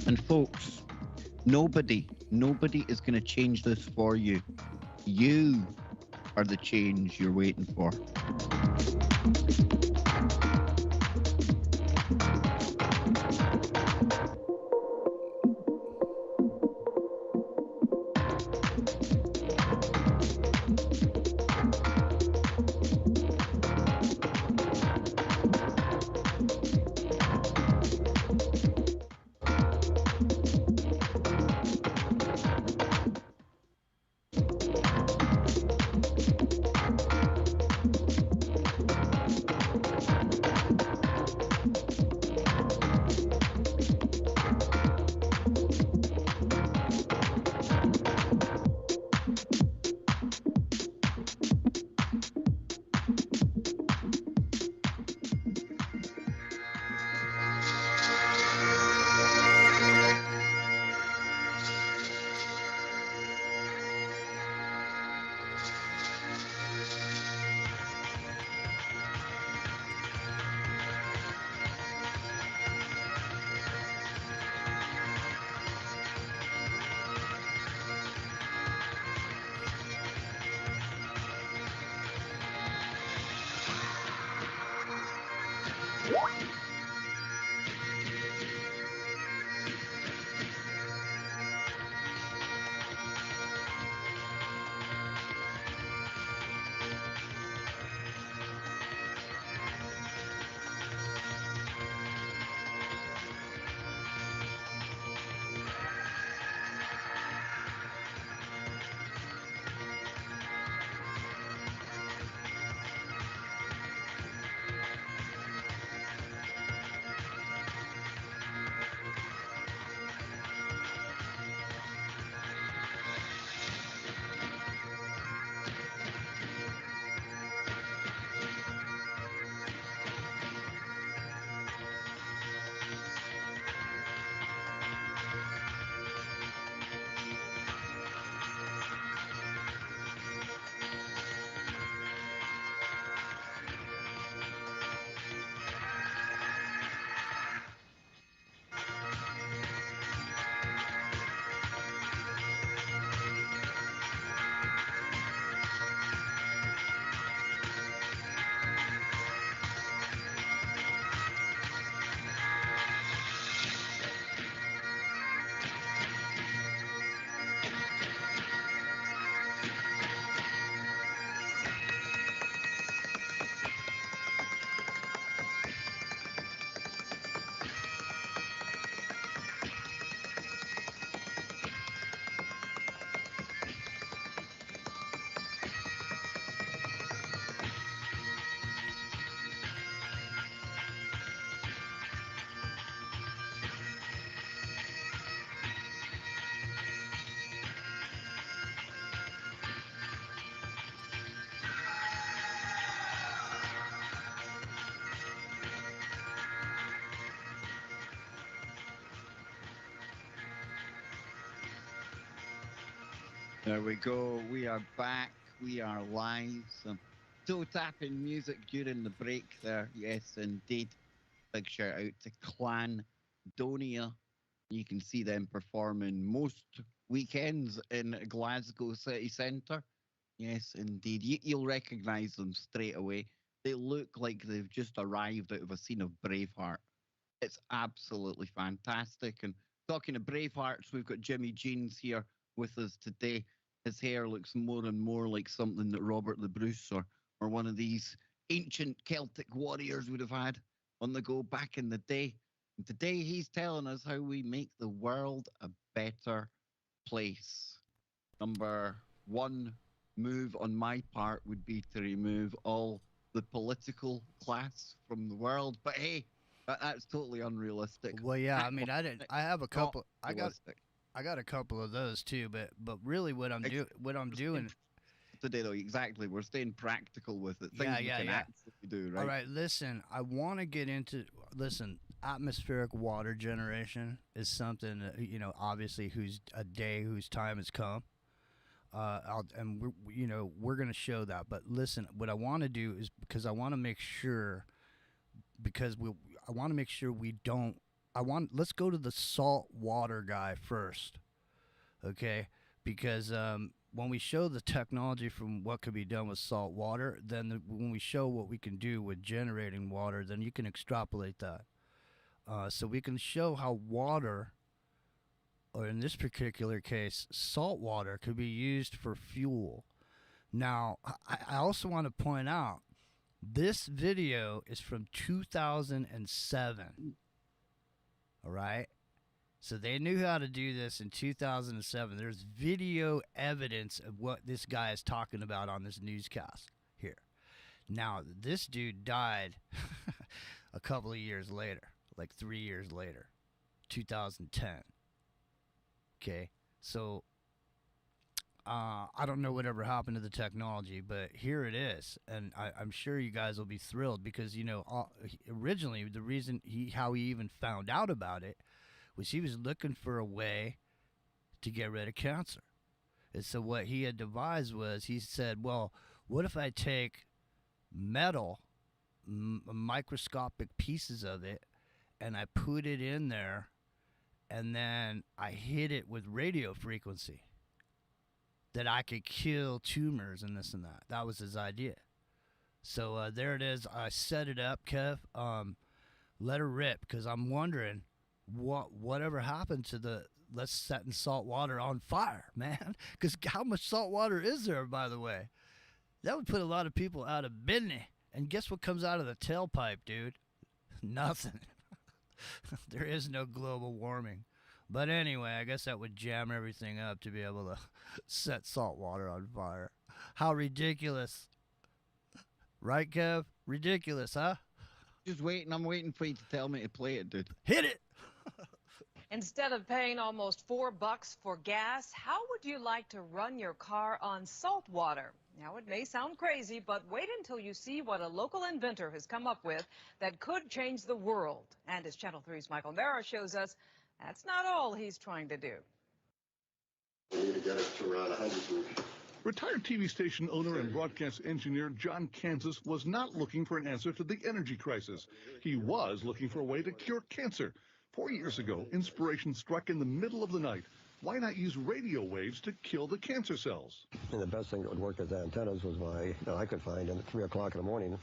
[SPEAKER 1] And folks, nobody is going to change this for you. You are the change you're waiting for. There we go. We are back. We are live. Some toe tapping music during the break there. Yes, indeed. Big shout out to Clan Donia. You can see them performing most weekends in Glasgow city centre. Yes, indeed. You'll recognise them straight away. They look like they've just arrived out of a scene of Braveheart. It's absolutely fantastic. And talking of Bravehearts, we've got Jimmy Jeans here with us today. his hair looks more and more like something that Robert the Bruce or one of these ancient Celtic warriors would have had on the go back in the day. And today he's telling us how we make the world a better place. Number one move on my part would be to remove all the political class from the world. But hey, that's totally unrealistic.
[SPEAKER 2] Well, yeah, I mean, I didn't. I have a
[SPEAKER 1] Not
[SPEAKER 2] couple.
[SPEAKER 1] realistic.
[SPEAKER 2] I got a couple of those too. But really, what I'm doing,
[SPEAKER 1] We're staying today, though, exactly. We're staying practical with it. Things we can actually do, right?
[SPEAKER 2] All right, listen, I want to get into, atmospheric water generation is something that, obviously whose time has come. We're going to show that. But listen, what I want to do is, because I want to make sure, let's go to the salt water guy first. Okay? Because, when we show the technology from what could be done with salt water, then when we show what we can do with generating water, then you can extrapolate that. So we can show how water, or in this particular case, salt water, could be used for fuel. Now, I also want to point out, this video is from 2007. All right? So they knew how to do this in 2007. There's video evidence of what this guy is talking about on this newscast here. Now, this dude died a couple of years later, like 3 years later, 2010. Okay, so I don't know whatever happened to the technology, but here it is. And I'm sure you guys will be thrilled because, originally the reason how he even found out about it was he was looking for a way to get rid of cancer. And so what he had devised was, he said, well, what if I take metal, microscopic pieces of it, and I put it in there, and then I hit it with radio frequency, that I could kill tumors and this and that. That was his idea. So there it is. I set it up, Kev. Let her rip, because I'm wondering, whatever happened to let's set in salt water on fire, man? Because how much salt water is there, by the way? That would put a lot of people out of business. And guess what comes out of the tailpipe, dude? Nothing. There is no global warming. But anyway, I guess that would jam everything up to be able to set salt water on fire. How ridiculous. Right, Kev? Ridiculous, huh?
[SPEAKER 1] Just waiting. I'm waiting for you to tell me to play it, dude.
[SPEAKER 2] Hit it!
[SPEAKER 5] Instead of paying almost $4 for gas, how would you like to run your car on salt water? Now, it may sound crazy, but wait until you see what a local inventor has come up with that could change the world. And as Channel 3's Michael Mara shows us, that's not all he's trying to do.
[SPEAKER 6] We need to get it to around 100.
[SPEAKER 7] Retired TV station owner and broadcast engineer John Kansas was not looking for an answer to the energy crisis. He was looking for a way to cure cancer. 4 years ago, inspiration struck in the middle of the night. Why not use radio waves to kill the cancer cells?
[SPEAKER 6] And the best thing that would work as antennas was I could find at 3 o'clock in the morning,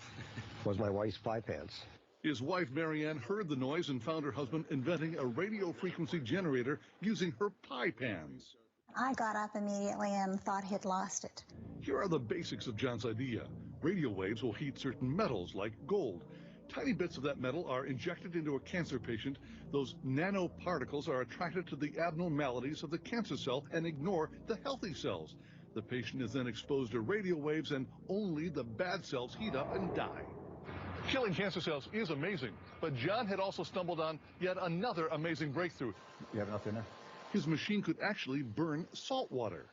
[SPEAKER 6] was my wife's pie pants.
[SPEAKER 7] His wife, Marianne, heard the noise and found her husband inventing a radio frequency generator using her pie pans.
[SPEAKER 8] I got up immediately and thought he'd lost it.
[SPEAKER 7] Here are the basics of John's idea. Radio waves will heat certain metals like gold. Tiny bits of that metal are injected into a cancer patient. Those nanoparticles are attracted to the abnormalities of the cancer cell and ignore the healthy cells. The patient is then exposed to radio waves and only the bad cells heat up and die. Killing cancer cells is amazing, but John had also stumbled on yet another amazing breakthrough.
[SPEAKER 6] You have enough in there?
[SPEAKER 7] His machine could actually burn salt water.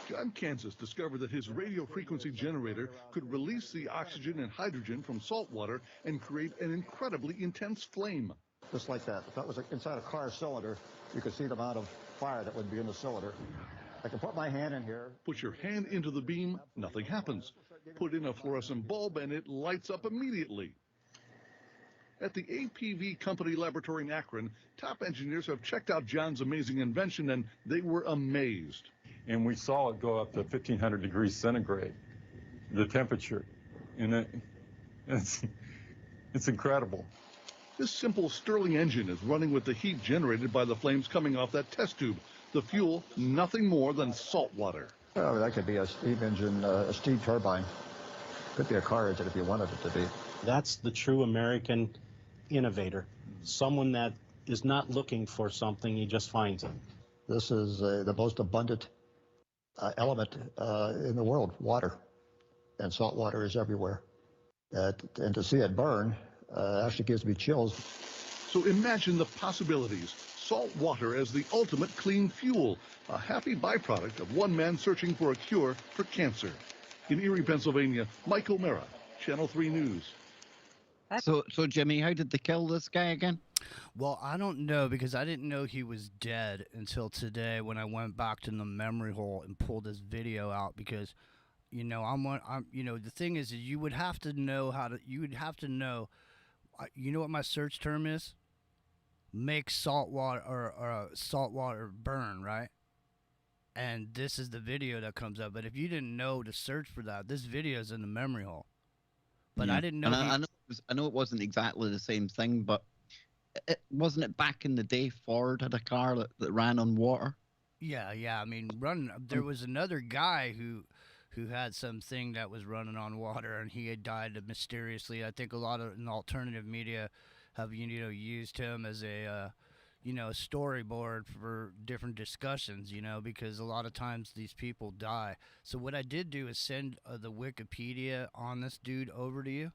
[SPEAKER 7] John Kansas discovered that his radio frequency generator could release the oxygen and hydrogen from salt water and create an incredibly intense flame.
[SPEAKER 6] Just like that. If that was inside a car cylinder, you could see the amount of fire that would be in the cylinder. I can put my hand in here.
[SPEAKER 7] Put your hand into the beam, nothing happens. Put in a fluorescent bulb and it lights up immediately. At the APV Company Laboratory in Akron, top engineers have checked out John's amazing invention and they were amazed.
[SPEAKER 9] And we saw it go up to 1,500 degrees centigrade, the temperature. And it's incredible.
[SPEAKER 7] This simple Stirling engine is running with the heat generated by the flames coming off that test tube. The The fuel, nothing more than salt water.
[SPEAKER 6] Oh, that could be a steam engine, a steam turbine. Could be a car engine if you wanted it to be.
[SPEAKER 10] That's the true American innovator. Someone that is not looking for something, he just finds it.
[SPEAKER 6] This is the most abundant element in the world, water. And salt water is everywhere. And to see it burn actually gives me chills.
[SPEAKER 7] So imagine the possibilities. Salt water as the ultimate clean fuel, a happy byproduct of one man searching for a cure for cancer. In Erie, Pennsylvania, Mike O'Mara, Channel 3 News.
[SPEAKER 1] So Jimmy, how did they kill this guy again?
[SPEAKER 2] Well, I don't know because I didn't know he was dead until today when I went back to the memory hole and pulled this video out because, you know, the thing is you would have to know you know what my search term is? Make salt water or salt water burn, right? And this is the video that comes up. But if you didn't know to search for that, this video is in the memory hole. But I didn't know.
[SPEAKER 1] And I know it wasn't exactly the same thing, but wasn't it back in the day Ford had a car that ran on water?
[SPEAKER 2] Yeah. I mean, there was another guy who had something that was running on water, and he had died mysteriously. I think a lot of alternative media have used him as a storyboard for different discussions, because a lot of times these people die. So what I did do is send the Wikipedia on this dude over to you,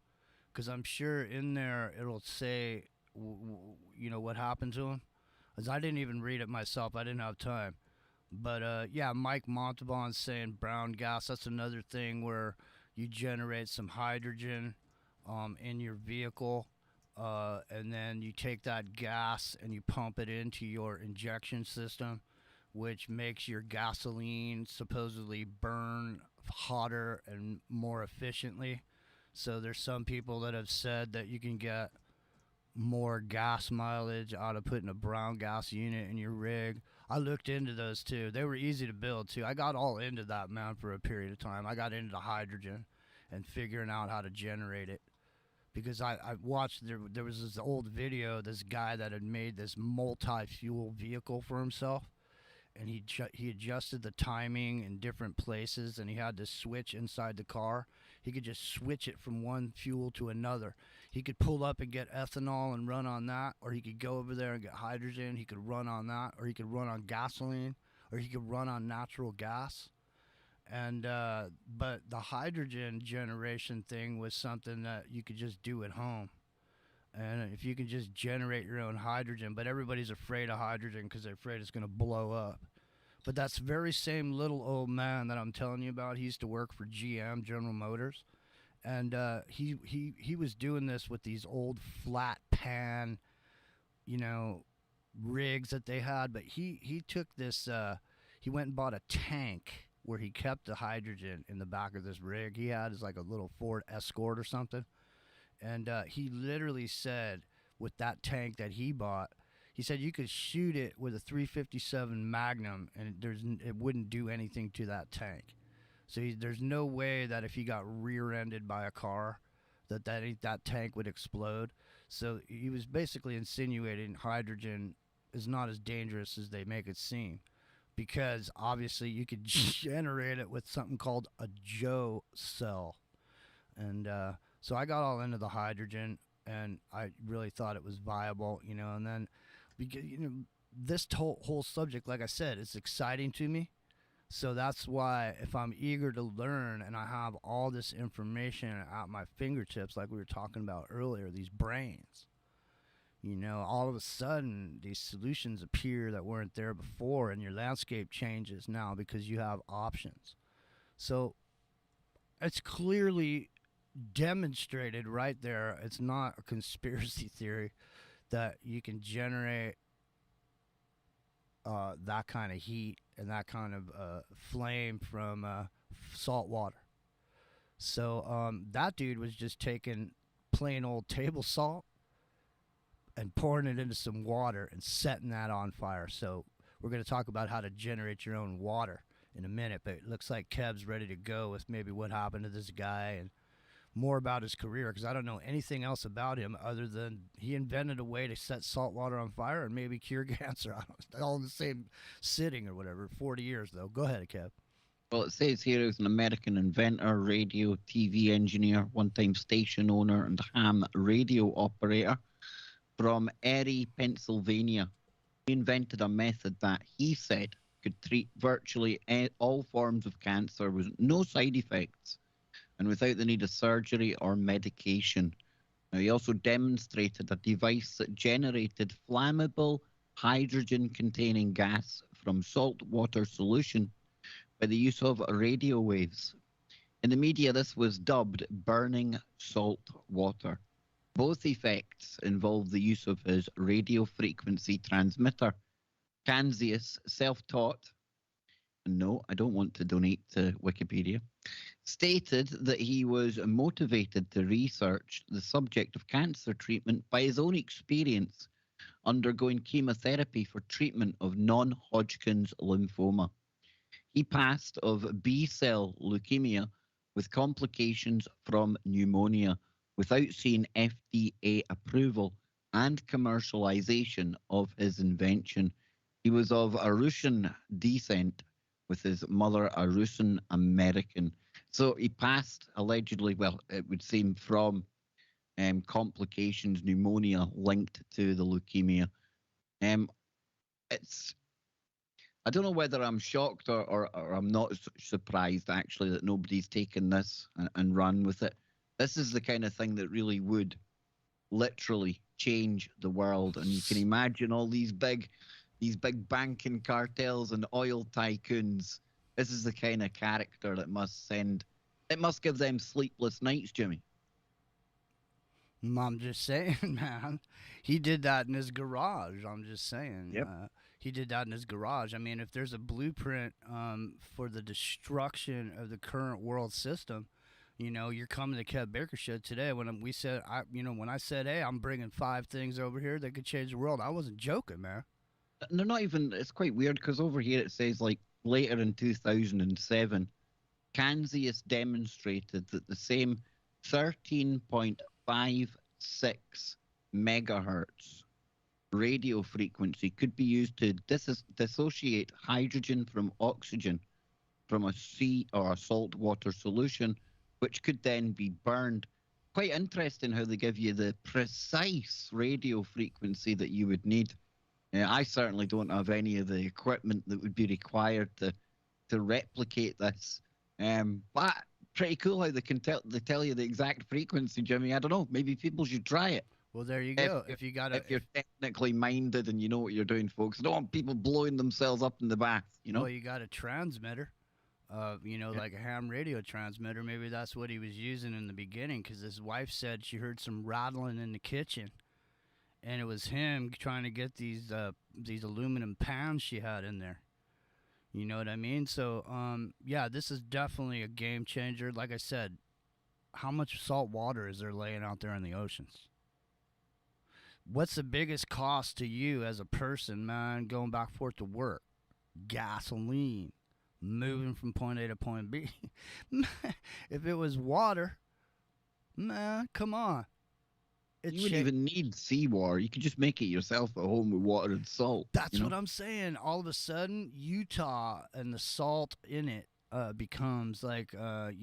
[SPEAKER 2] because I'm sure in there it'll say what happened to him, as I didn't even read it myself. I didn't have time. But Mike Montalban's saying brown gas. That's another thing where you generate some hydrogen in your vehicle, and then you take that gas and you pump it into your injection system, which makes your gasoline supposedly burn hotter and more efficiently. So there's some people that have said that you can get more gas mileage out of putting a brown gas unit in your rig. I looked into those too. They were easy to build too. I got all into that, man, for a period of time. I got into the hydrogen and figuring out how to generate it, because I watched, there was this old video, this guy that had made this multi-fuel vehicle for himself, and he adjusted the timing in different places, and he had this switch inside the car. He could just switch it from one fuel to another. He could pull up and get ethanol and run on that, or he could go over there and get hydrogen. He could run on that, or he could run on gasoline, or he could run on natural gas. And but the hydrogen generation thing was something that you could just do at home. And if you can just generate your own hydrogen, but everybody's afraid of hydrogen because they're afraid it's going to blow up. But that's very same little old man that I'm telling you about. He used to work for GM, General Motors. And he was doing this with these old flat pan, rigs that they had. But he took this, he went and bought a tank where he kept the hydrogen in the back of this rig he had. Is like a little Ford Escort or something. And he literally said with that tank that he bought, he said you could shoot it with a 357 Magnum and it wouldn't do anything to that tank. So there's no way that if he got rear-ended by a car that tank would explode. So he was basically insinuating hydrogen is not as dangerous as they make it seem, because obviously you could generate it with something called a Joe cell. And so I got all into the hydrogen, and I really thought it was viable, and then, this whole subject, like I said, it's exciting to me. So that's why if I'm eager to learn and I have all this information at my fingertips, like we were talking about earlier, these brains, all of a sudden these solutions appear that weren't there before, and your landscape changes now because you have options. So it's clearly demonstrated right there. It's not a conspiracy theory that you can generate that kind of heat and that kind of flame from salt water. So that dude was just taking plain old table salt and pouring it into some water and setting that on fire. So we're going to talk about how to generate your own water in a minute, but it looks like Kev's ready to go with maybe what happened to this guy and more about his career, because I don't know anything else about him other than he invented a way to set salt water on fire and maybe cure cancer. I don't, all in the same sitting or whatever. 40 years, though. Go ahead, Kev.
[SPEAKER 1] Well, it says here he was an American inventor, radio, TV engineer, one-time station owner, and ham radio operator from Erie, Pennsylvania. He invented a method that he said could treat virtually all forms of cancer with no side effects and without the need of surgery or medication. Now, he also demonstrated a device that generated flammable hydrogen-containing gas from salt water solution by the use of radio waves. In the media, this was dubbed burning salt water. Both effects involve the use of his radio frequency transmitter. Kanzius, self-taught, no, I don't want to donate to Wikipedia, stated that he was motivated to research the subject of cancer treatment by his own experience undergoing chemotherapy for treatment of non-Hodgkin's lymphoma. He passed of B-cell leukemia with complications from pneumonia without seeing FDA approval and commercialization of his invention. He was of Russian descent, with his mother a Russian American. So he passed, allegedly, well, it would seem from complications, pneumonia linked to the leukemia. It's I don't know whether I'm shocked or I'm not surprised, actually, that nobody's taken this and run with it. This is the kind of thing that really would literally change the world. And you can imagine all these big banking cartels and oil tycoons. This is the kind of character that must give them sleepless nights, Jimmy.
[SPEAKER 2] I'm just saying, man. He did that in his garage. I'm just saying.
[SPEAKER 1] Yep.
[SPEAKER 2] He did that in his garage. I mean, if there's a blueprint for the destruction of the current world system, you know, you're coming to Kev Baker Show today. When I said, hey, I'm bringing 5 things over here that could change the world, I wasn't joking, man.
[SPEAKER 1] They're not even. It's quite weird because over here it says, like, later in 2007, Kanzius demonstrated that the same 13.56 megahertz radio frequency could be used to dissociate hydrogen from oxygen from a sea or a salt water solution, which could then be burned. Quite interesting how they give you the precise radio frequency that you would need. I certainly don't have any of the equipment that would be required to replicate this. But pretty cool how they tell you the exact frequency, Jimmy. I don't know. Maybe people should try it.
[SPEAKER 2] Well, there you go. If
[SPEAKER 1] you're technically minded and you know what you're doing, folks. I don't want people blowing themselves up in the bath, you know?
[SPEAKER 2] Well, you got a transmitter, like a ham radio transmitter. Maybe that's what he was using in the beginning, because his wife said she heard some rattling in the kitchen, and it was him trying to get these aluminum pans she had in there. You know what I mean? So, yeah, this is definitely a game changer. Like I said, how much salt water is there laying out there in the oceans? What's the biggest cost to you as a person, man, going back and forth to work? Gasoline. Moving from point A to point B. If it was water, man, come on.
[SPEAKER 1] You wouldn't even need seawater. You could just make it yourself at home with water and salt.
[SPEAKER 2] That's what I'm saying. All of a sudden, Utah and the salt in it becomes like, a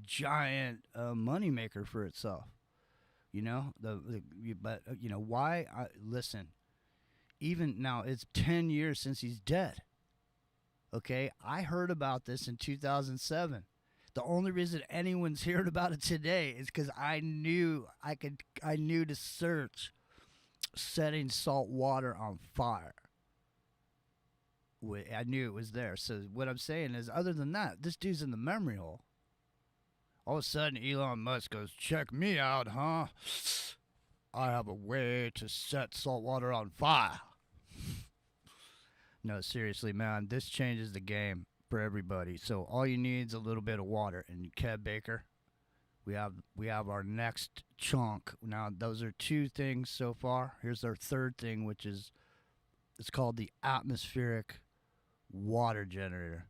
[SPEAKER 2] giant moneymaker for itself. You know, why? Listen, even now, it's 10 years since he's dead. Okay, I heard about this in 2007. The only reason anyone's hearing about it today is because I knew to search setting salt water on fire. I knew it was there. So what I'm saying is, other than that, this dude's in the memory hole. All of a sudden, Elon Musk goes, check me out, huh? I have a way to set salt water on fire. No, seriously, man, this changes the game for everybody. So all you need is a little bit of water. And Kev Baker, we have our next chunk. Now, those are 2 things so far. Here's our 3rd thing, which is, it's called the atmospheric water generator.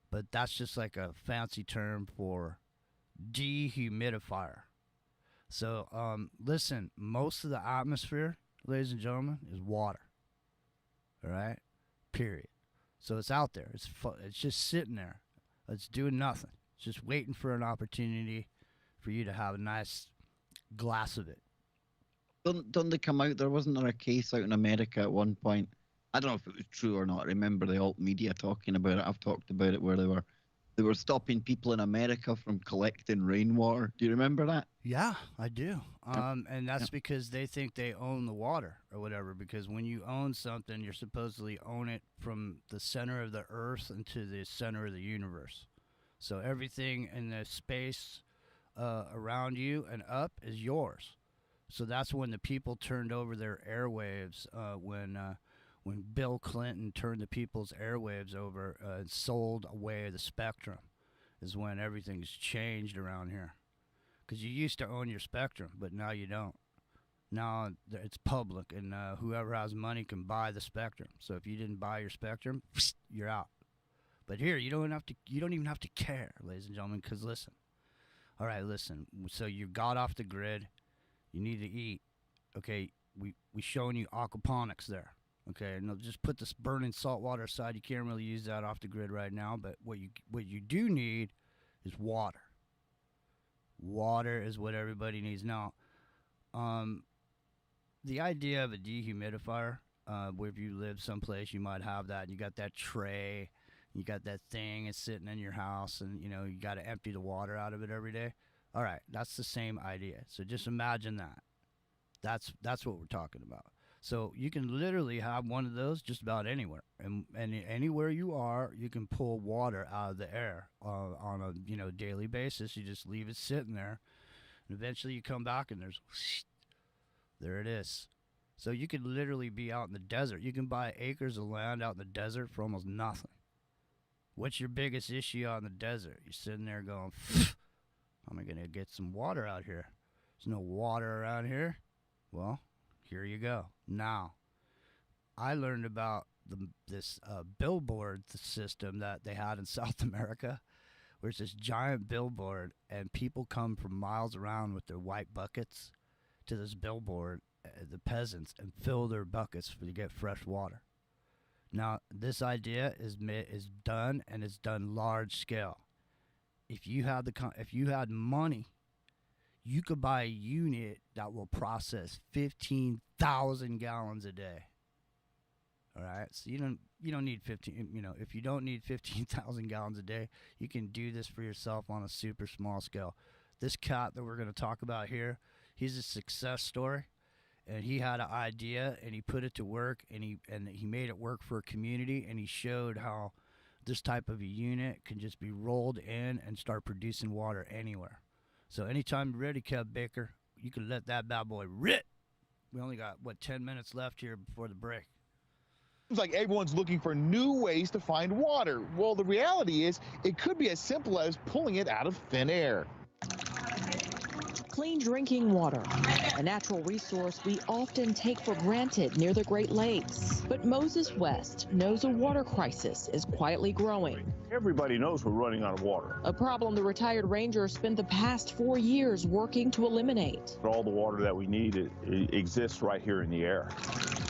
[SPEAKER 2] But that's just like a fancy term for dehumidifier. So, listen, most of the atmosphere, ladies and gentlemen, is water. All right? Period. So it's out there. It's just sitting there. It's doing nothing. It's just waiting for an opportunity for you to have a nice glass of it.
[SPEAKER 1] Don't they come out? There wasn't there a case out in America at one point? I don't know if it was true or not. I remember the alt media talking about it. I've talked about it where they were stopping people in America from collecting rainwater. Do you remember that?
[SPEAKER 2] Yeah, I do. And that's because they think they own the water or whatever. Because when you own something, you're supposedly own it from the center of the earth into the center of the universe. So everything in the space around you and up is yours. So that's when the people turned over their airwaves when Bill Clinton turned the people's airwaves over and sold away the spectrum is when everything's changed around here. Because you used to own your spectrum, but now you don't. Now it's public, and whoever has money can buy the spectrum. So if you didn't buy your spectrum, you're out. But here, you don't even have to care, ladies and gentlemen, because listen. All right, listen. So you got off the grid. You need to eat. Okay, we showing you aquaponics there. Okay, and just put this burning salt water aside. You can't really use that off the grid right now. But what you do need is water. Water is what everybody needs now. The idea of a dehumidifier, where if you live someplace, you might have that. You got that tray, you got that thing. It's sitting in your house, and you got to empty the water out of it every day. All right, that's the same idea. So just imagine that. That's what we're talking about. So you can literally have one of those just about anywhere, and anywhere you are, you can pull water out of the air on a daily basis. You just leave it sitting there, and eventually you come back and there it is. So you could literally be out in the desert. You can buy acres of land out in the desert for almost nothing. What's your biggest issue out in the desert? You're sitting there going, how am I gonna get some water out here? There's no water around here. Well, here you go. Now, I learned about this billboard system that they had in South America, where it's this giant billboard, and people come from miles around with their white buckets to this billboard, the peasants, and fill their buckets to get fresh water. Now, this idea is done, and it's done large scale. If you had money, you could buy a unit that will process 15,000 gallons a day. All right, so you don't need 15. If you don't need 15,000 gallons a day, you can do this for yourself on a super small scale. This cat that we're going to talk about here, he's a success story, and he had an idea and he put it to work, and he made it work for a community, and he showed how this type of a unit can just be rolled in and start producing water anywhere. So anytime you're ready, Kev Baker, you can let that bad boy rip. We only got, 10 minutes left here before the break.
[SPEAKER 11] Seems like everyone's looking for new ways to find water. Well, the reality is it could be as simple as pulling it out of thin air.
[SPEAKER 12] Clean drinking water, a natural resource we often take for granted near the Great Lakes. But Moses West knows a water crisis is quietly growing.
[SPEAKER 13] Everybody knows we're running out of water.
[SPEAKER 12] A problem the retired ranger spent the past 4 years working to eliminate.
[SPEAKER 13] All the water that we need it exists right here in the air.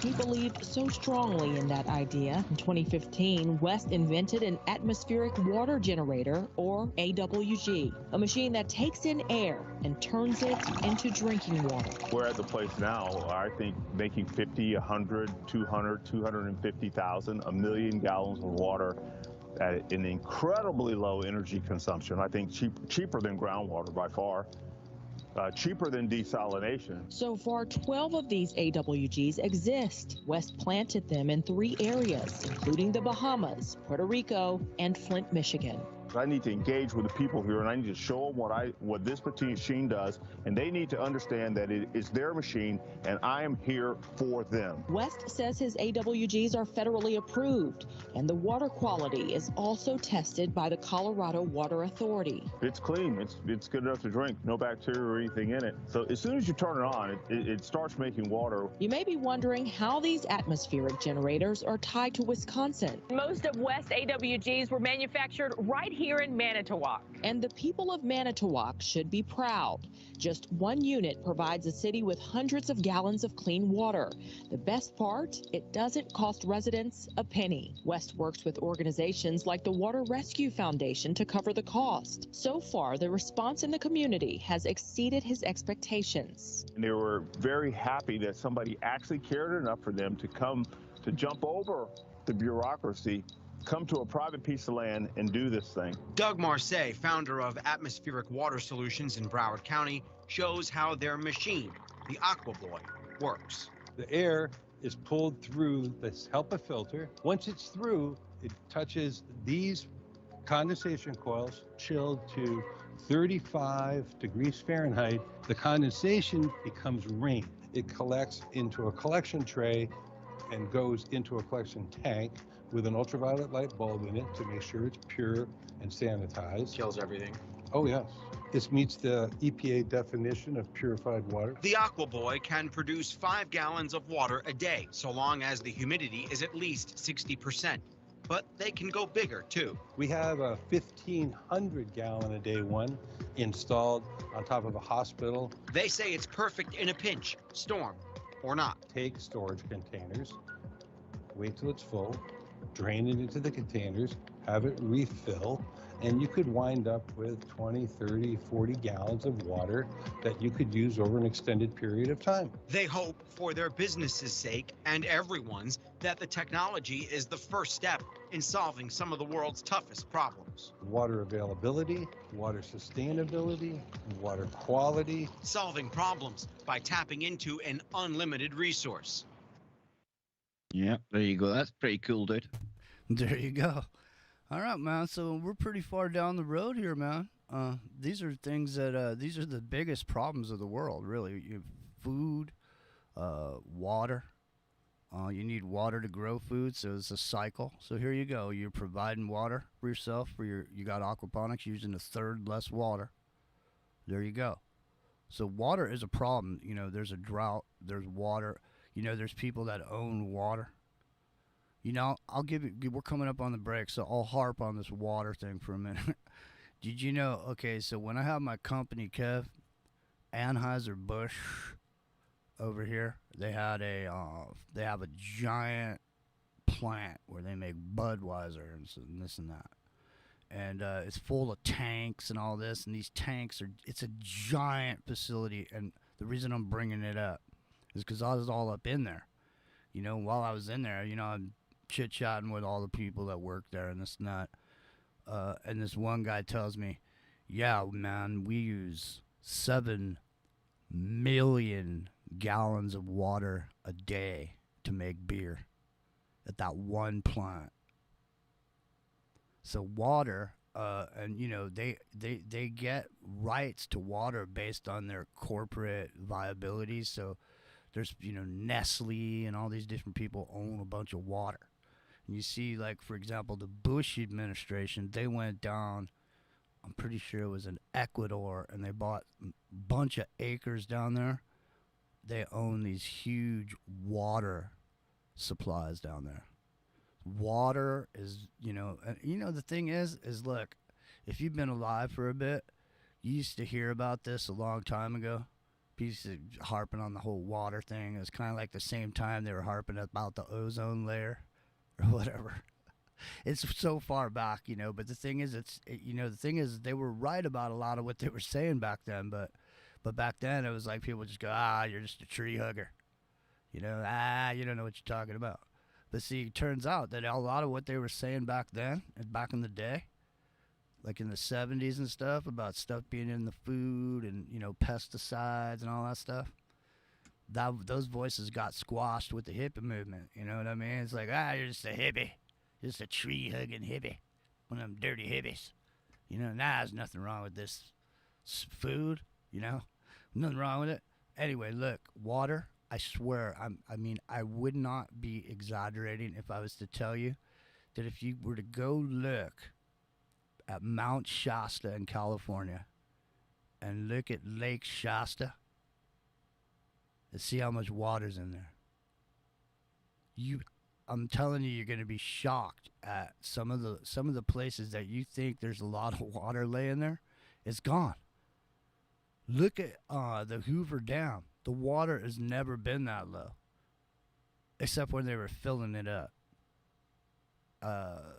[SPEAKER 12] He believed so strongly in that idea. In 2015, West invented an atmospheric water generator, or AWG, a machine that takes in air and turns it into drinking water.
[SPEAKER 13] We're at the place now, I think, making 50, 100, 200, 250,000, a million gallons of water at an incredibly low energy consumption. I think cheaper than groundwater by far. Cheaper than desalination.
[SPEAKER 12] So far, 12 of these AWGs exist. West planted them in 3 areas, including the Bahamas, Puerto Rico, and Flint, Michigan.
[SPEAKER 13] I need to engage with the people here, and I need to show them what this machine does, and they need to understand that it is their machine, and I am here for them.
[SPEAKER 12] West says his AWGs are federally approved, and the water quality is also tested by the Colorado Water Authority.
[SPEAKER 13] It's clean. It's good enough to drink. No bacteria or anything in it. So as soon as you turn it on, it starts making water.
[SPEAKER 12] You may be wondering how these atmospheric generators are tied to Wisconsin.
[SPEAKER 14] Most of West AWGs were manufactured right here
[SPEAKER 12] here in Manitowoc. And the people of Manitowoc should be proud. Just one unit provides a city with hundreds of gallons of clean water. The best part, it doesn't cost residents a penny. West works with organizations like the Water Rescue Foundation to cover the cost. So far, the response in the community has exceeded his expectations.
[SPEAKER 13] And they were very happy that somebody actually cared enough for them to come to jump over the bureaucracy, come to a private piece of land and do this thing.
[SPEAKER 14] Doug Marseille, founder of Atmospheric Water Solutions in Broward County, shows how their machine, the AquaBoy, works.
[SPEAKER 15] The air is pulled through this HEPA filter. Once it's through, it touches these condensation coils, chilled to 35 degrees Fahrenheit. The condensation becomes rain. It collects into a collection tray and goes into a collection tank with an ultraviolet light bulb in it to make sure it's pure and sanitized.
[SPEAKER 14] Kills everything.
[SPEAKER 15] Oh, yes. This meets the EPA definition of purified water.
[SPEAKER 14] The AquaBoy can produce 5 gallons of water a day, so long as the humidity is at least 60%. But they can go bigger, too.
[SPEAKER 15] We have a 1,500 gallon a day one installed on top of a hospital.
[SPEAKER 14] They say it's perfect in a pinch, storm or not.
[SPEAKER 15] Take storage containers, wait till it's full, drain it into the containers, have it refill, and you could wind up with 20, 30, 40 gallons of water that you could use over an extended period of time.
[SPEAKER 14] They hope for their business's sake and everyone's that the technology is the first step in solving some of the world's toughest problems.
[SPEAKER 15] Water availability, water sustainability, water quality.
[SPEAKER 14] Solving problems by tapping into an unlimited resource.
[SPEAKER 1] Yeah, there you go. That's pretty cool, dude.
[SPEAKER 2] There you go. All right, man. So we're pretty far down the road here, man. These are things that these are the biggest problems of the world, really. You have food, water. You need water to grow food, so it's a cycle. So here you go. You're providing water for yourself. You got aquaponics using a third less water. There you go. So water is a problem. You know, there's a drought. There's water. You know, there's people that own water. You know, I'll give you, we're coming up on the break, so I'll harp on this water thing for a minute. Did you know, okay, so when I have my company, Kev, Anheuser-Busch over here, they have a giant plant where they make Budweiser and this and that. And it's full of tanks and all this, and these tanks it's a giant facility, and the reason I'm bringing it up is because I was all up in there. You know, while I was in there, you know, I'm chit-chatting with all the people that work there and this and that. And this one guy tells me, yeah, man, we use 7 million gallons of water a day to make beer at that one plant. So water, and, you know, they get rights to water based on their corporate viability. So there's, you know, Nestle and all these different people own a bunch of water. And you see, like, for example, the Bush administration, they went down, I'm pretty sure it was in Ecuador, and they bought a bunch of acres down there. They own these huge water supplies down there. Water is, you know, and, you know, the thing is look, if you've been alive for a bit, you used to hear about this a long time ago. People harping on the whole water thing. It was kind of like the same time they were harping about the ozone layer or whatever. It's so far back, you know, but the thing is, they were right about a lot of what they were saying back then, but back then it was like people just go, you're just a tree hugger. You know, you don't know what you're talking about. But see, it turns out that a lot of what they were saying back then, and back in the day, like in the 70s and stuff, about stuff being in the food and, you know, pesticides and all that stuff, those voices got squashed with the hippie movement. You know what I mean? It's like, you're just a hippie. Just a tree-hugging hippie. One of them dirty hippies. You know, there's nothing wrong with this food, you know? Nothing wrong with it. Anyway, look, water, I swear, I would not be exaggerating if I was to tell you that if you were to go look at Mount Shasta in California and look at Lake Shasta and see how much water's in there. I'm telling you, you're going to be shocked at some of the places that you think there's a lot of water laying there. It's gone. Look at the Hoover Dam. The water has never been that low, except when they were filling it up.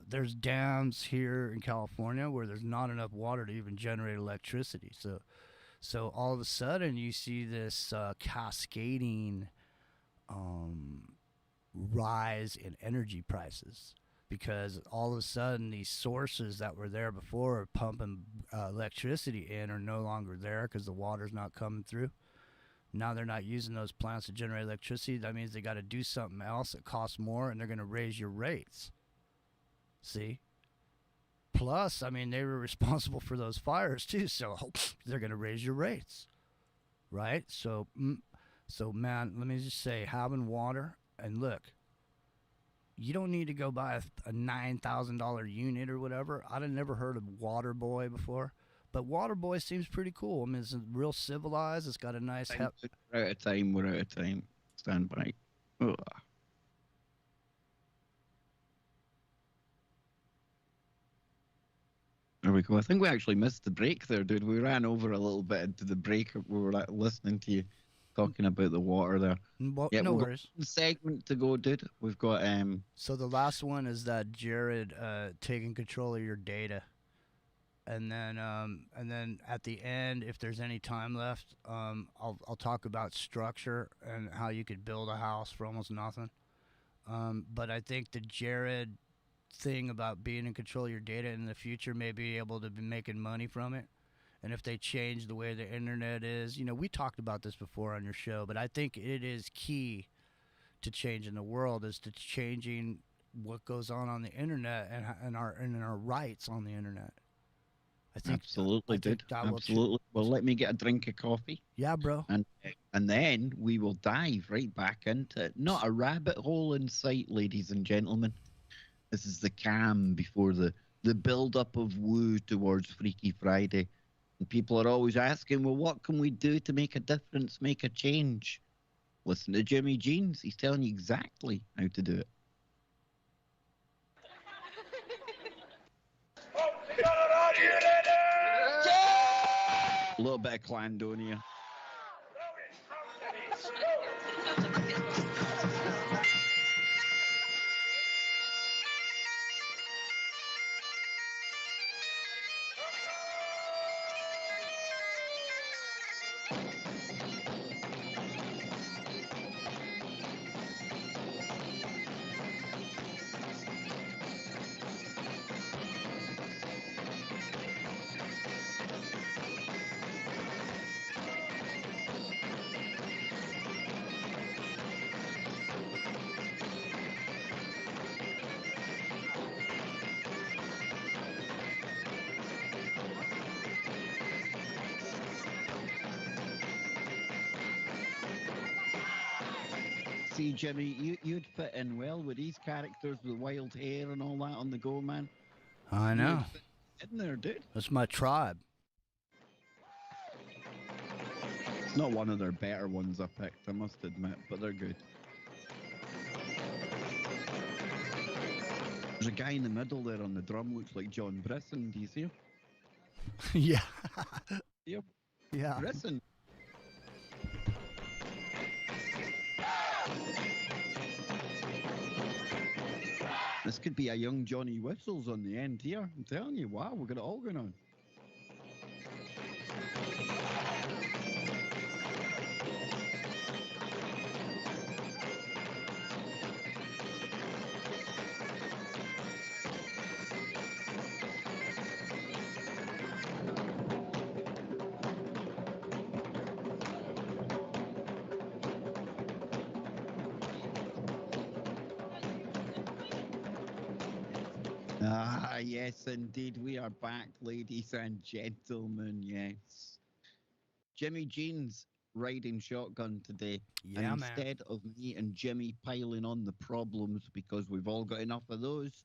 [SPEAKER 2] There's dams here in California where there's not enough water to even generate electricity. So all of a sudden you see this cascading rise in energy prices, because all of a sudden these sources that were there before pumping electricity in are no longer there because the water's not coming through. Now they're not using those plants to generate electricity. That means they got to do something else that costs more, and they're going to raise your rates. See? Plus, I mean, they were responsible for those fires too, so they're going to raise your rates, right? So man, let me just say, having water, and look, you don't need to go buy a $9,000 unit or whatever. I'd have never heard of Water Boy before, but Water Boy seems pretty cool. I mean, it's real civilized. It's got a nice...
[SPEAKER 1] We're out of time. We're out of time. Stand by. Ugh. There we go. I think we actually missed the break there, dude. We ran over a little bit into the break. We were listening to you talking about the water there.
[SPEAKER 2] Yeah, no worries.
[SPEAKER 1] One segment to go, dude. We've got
[SPEAKER 2] So the last one is that Jared taking control of your data, and then at the end, if there's any time left, I'll talk about structure and how you could build a house for almost nothing. But I think the Jared thing about being in control of your data in the future may be able to be making money from it. And if they change the way the internet is, you know, we talked about this before on your show, but I think it is key to changing the world, is to changing what goes on the internet and our rights on the internet. I think
[SPEAKER 1] absolutely, dude. Absolutely. Well, let me get a drink of coffee.
[SPEAKER 2] Yeah, bro.
[SPEAKER 1] And then we will dive right back into it. Not a rabbit hole in sight, ladies and gentlemen. This is the calm before the build-up of woo towards Freaky Friday. And people are always asking, well, what can we do to make a difference, make a change? Listen to Jimmy Jeans. He's telling you exactly how to do it. A little bit of Clandonia. See, Jimmy, you'd fit in well with these characters with wild hair and all that on the go, man.
[SPEAKER 2] I know.
[SPEAKER 1] You'd fit in there, dude.
[SPEAKER 2] That's my tribe.
[SPEAKER 1] It's not one of their better ones I picked, I must admit, but they're good. There's a guy in the middle there on the drum, looks like John Brisson. Do you see him?
[SPEAKER 2] Yeah.
[SPEAKER 1] Yep.
[SPEAKER 2] Yeah.
[SPEAKER 1] Brisson. This could be a young Johnny Whistles on the end here. I'm telling you, wow, we've got it all going on. Ah, yes, indeed. We are back, ladies and gentlemen. Yes. Jimmy Jeans riding shotgun today.
[SPEAKER 2] Yeah,
[SPEAKER 1] and
[SPEAKER 2] man.
[SPEAKER 1] instead of me and Jimmy piling on the problems because we've all got enough of those,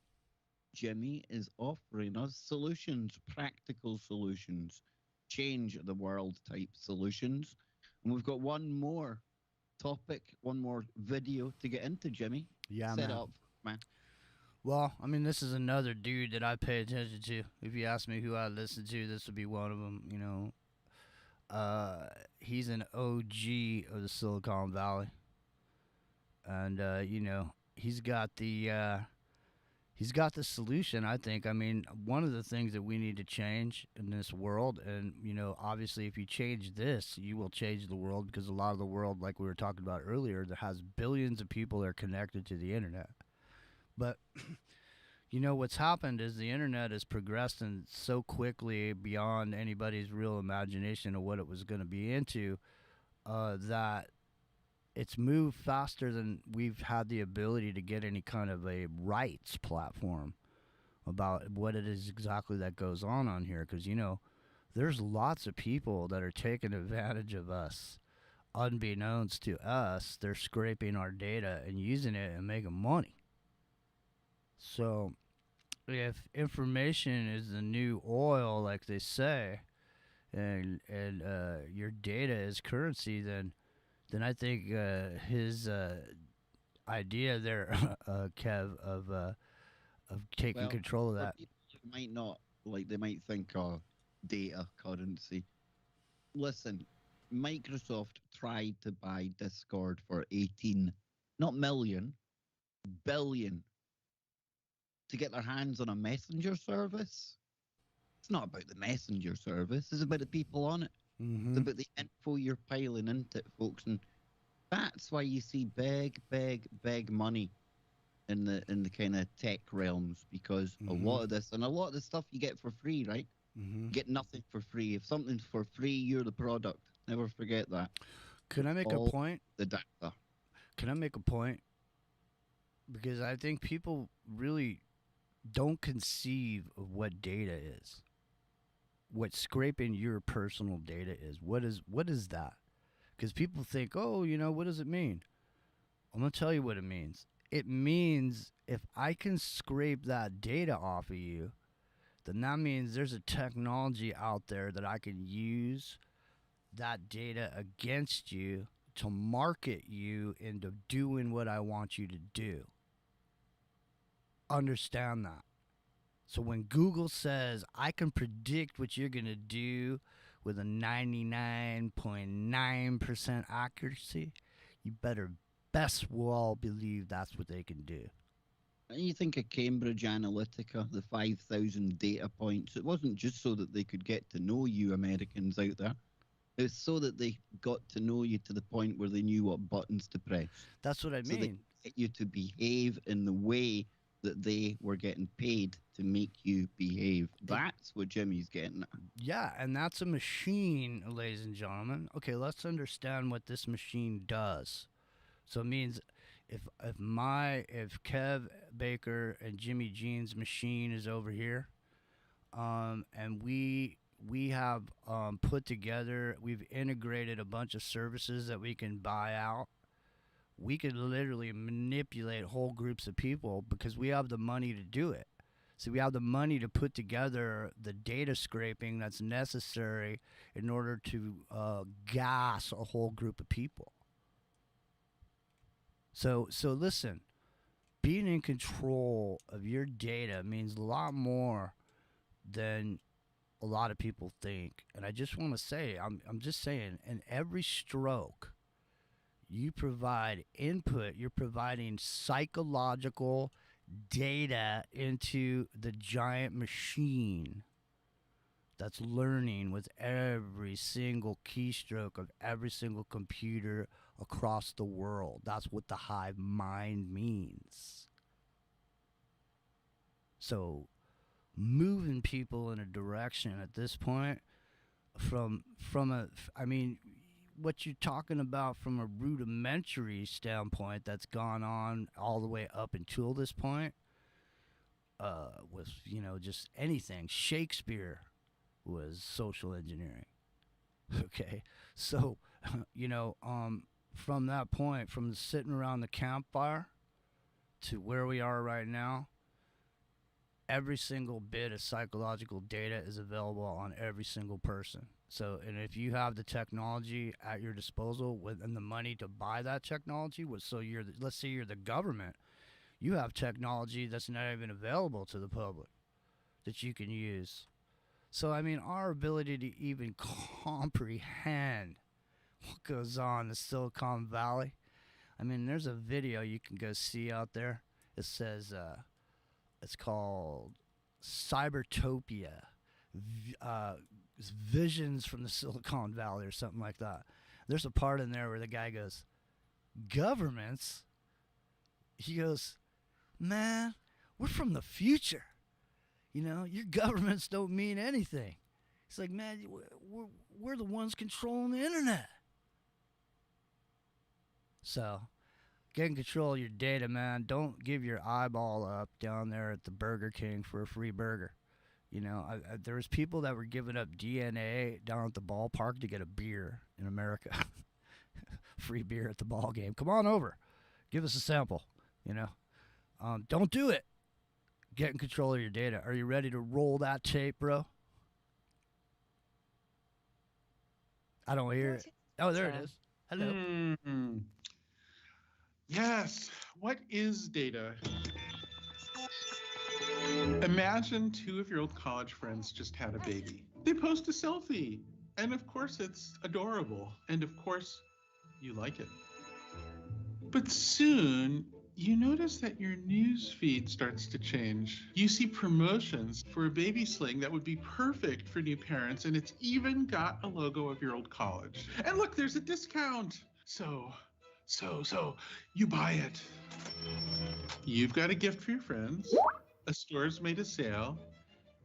[SPEAKER 1] Jimmy is offering us solutions, practical solutions, change the world type solutions. And we've got one more topic, one more video to get into, Jimmy.
[SPEAKER 2] Yeah,
[SPEAKER 1] Set
[SPEAKER 2] man.
[SPEAKER 1] up man?
[SPEAKER 2] Well, I mean, this is another dude that I pay attention to. If you ask me who I listen to, this would be one of them. You know, he's an OG of the Silicon Valley, and you know, he's got the solution. I think. I mean, one of the things that we need to change in this world, and you know, obviously, if you change this, you will change the world, because a lot of the world, like we were talking about earlier, that has billions of people that are connected to the internet, but you know, what's happened is the internet has progressed and so quickly beyond anybody's real imagination of what it was going to be into, that it's moved faster than we've had the ability to get any kind of a rights platform about what it is exactly that goes on here. Because, you know, there's lots of people that are taking advantage of us. Unbeknownst to us, they're scraping our data and using it and making money. So if information is the new oil, like they say, and your data is currency, then I think his idea there, Kev, of taking control of
[SPEAKER 1] for
[SPEAKER 2] that.
[SPEAKER 1] people who might not, like, they might think, oh, data currency. Listen, Microsoft tried to buy Discord for 18, not million, billion, to get their hands on a messenger service. It's not about the messenger service. It's about the people on it. It's about the info you're piling into it, folks. And that's why you see big money in the kind of tech realms, because a lot of this, and a lot of the stuff you get for free, right? You get nothing for free. If something's for free, you're the product. Never forget that.
[SPEAKER 2] Can I make a point?
[SPEAKER 1] The data.
[SPEAKER 2] Can I make a point? Because I think people really don't conceive of what data is. What scraping your personal data is. What is that? Because people think, oh, you know, what does it mean? I'm going to tell you what it means. It means if I can scrape that data off of you, then that means there's a technology out there that I can use that data against you to market you into doing what I want you to do. Understand that. So when Google says, I can predict what you're going to do with a 99.9% accuracy, you better best well believe that's what they can do.
[SPEAKER 1] And you think of Cambridge Analytica, the 5,000 data points. It wasn't just so that they could get to know you Americans out there. It's so that they got to know you to the point where they knew what buttons to press.
[SPEAKER 2] That's what I
[SPEAKER 1] So they
[SPEAKER 2] mean.
[SPEAKER 1] get you to behave in the way that they were getting paid to make you behave. That's what Jimmy's getting at.
[SPEAKER 2] Yeah, and that's a machine, ladies and gentlemen. Okay, let's understand what this machine does. So it means if Kev Baker and Jimmy Jean's machine is over here, and we have put together, we've integrated a bunch of services that we can buy out. We could literally manipulate whole groups of people because we have the money to do it. So we have the money to put together the data scraping that's necessary in order to gas a whole group of people. So listen, being in control of your data means a lot more than a lot of people think. And I just want to say, I'm just saying, in every stroke, you provide input, you're providing psychological data into the giant machine that's learning with every single keystroke of every single computer across the world. That's what the hive mind means. So moving people in a direction at this point what you're talking about from a rudimentary standpoint that's gone on all the way up until this point, was, you know, just anything. Shakespeare was social engineering. Okay, so you know, from that point, from sitting around the campfire to where we are right now, every single bit of psychological data is available on every single person. So, and if you have the technology at your disposal and the money to buy that technology, let's say you're the government, you have technology that's not even available to the public that you can use. So, I mean, our ability to even comprehend what goes on in the Silicon Valley. I mean, there's a video you can go see out there. It says, it's called Cybertopia, Visions from the Silicon Valley or something like that. There's a part in there where the guy goes, governments? He goes, man, we're from the future. You know, your governments don't mean anything. It's like, man, we're the ones controlling the internet. So, get in control of your data, man. Don't give your eyeball up down there at the Burger King for a free burger. You know, there was people that were giving up DNA down at the ballpark to get a beer in America. Free beer at the ball game. Come on over. Give us a sample, you know. Don't do it. Get in control of your data. Are you ready to roll that tape, bro? I don't hear it. Oh, there it is. Hello.
[SPEAKER 16] Yes. What is data? Imagine 2 of your old college friends just had a baby. They post a selfie. And of course it's adorable. And of course you like it. But soon you notice that your news feed starts to change. You see promotions for a baby sling that would be perfect for new parents, and it's even got a logo of your old college. And look, there's a discount. So, you buy it. You've got a gift for your friends. A store's made a sale.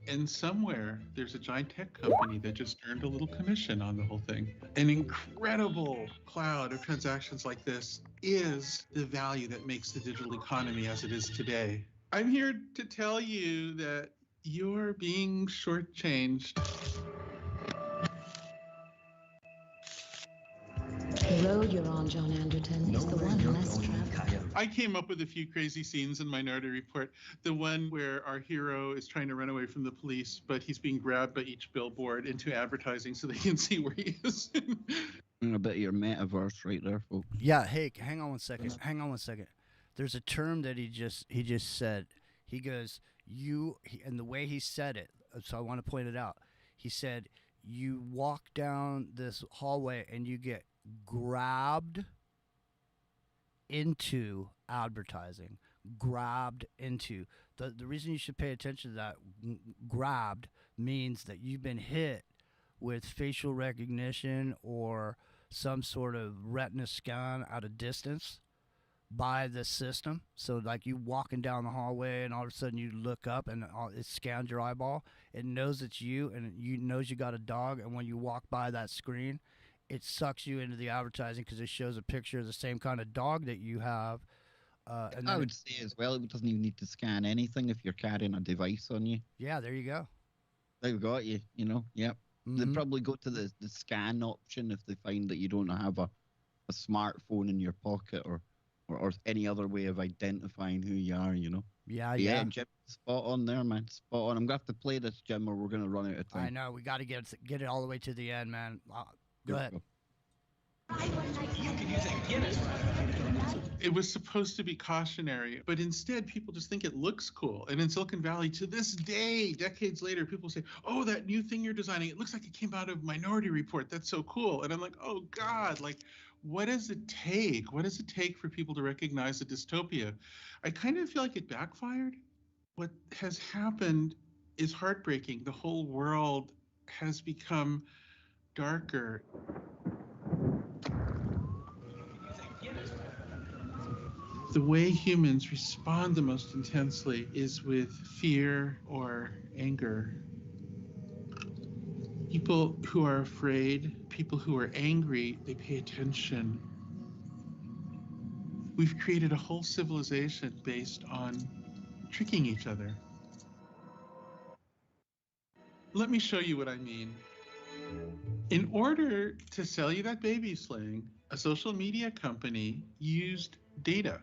[SPEAKER 16] And somewhere there's a giant tech company that just earned a little commission on the whole thing. An incredible cloud of transactions like this is the value that makes the digital economy as it is today. I'm here to tell you that you're being shortchanged.
[SPEAKER 17] The road you're on, John Anderton, is the one less traveled.
[SPEAKER 16] I came up with a few crazy scenes in Minority Report. The one where our hero is trying to run away from the police, but he's being grabbed by each billboard into advertising so they can see where he is.
[SPEAKER 1] A bit of your metaverse right there, folks.
[SPEAKER 2] Yeah, hey, hang on one second. There's a term that he just said. He goes, and the way he said it, so I want to point it out. He said, you walk down this hallway and you get grabbed into advertising. Grabbed into. The reason you should pay attention to that, grabbed, means that you've been hit with facial recognition or some sort of retina scan at a distance by the system. So like you walking down the hallway and all of a sudden you look up and it scans your eyeball. It knows it's you and you knows you got a dog, and when you walk by that screen, it sucks you into the advertising because it shows a picture of the same kind of dog that you have. And
[SPEAKER 1] I would say as well, it doesn't even need to scan anything if you're carrying a device on you.
[SPEAKER 2] Yeah, there you go.
[SPEAKER 1] They've got you, you know, yep. They probably go to the scan option if they find that you don't have a smartphone in your pocket or any other way of identifying who you are, you know.
[SPEAKER 2] Yeah.
[SPEAKER 1] Jim, spot on there, man. Spot on. I'm going to have to play this, Jim, or we're going to run out of time.
[SPEAKER 2] I know. We got to get it all the way to the end, man. Go ahead.
[SPEAKER 16] It was supposed to be cautionary, but instead people just think it looks cool. And in Silicon Valley, to this day, decades later, people say, oh, that new thing you're designing, it looks like it came out of Minority Report. That's so cool. And I'm like, oh, God, like, what does it take? What does it take for people to recognize a dystopia? I kind of feel like it backfired. What has happened is heartbreaking. The whole world has become darker. The way humans respond the most intensely is with fear or anger. People who are afraid, people who are angry, they pay attention. We've created a whole civilization based on tricking each other. Let me show you what I mean. In order to sell you that baby sling, a social media company used data.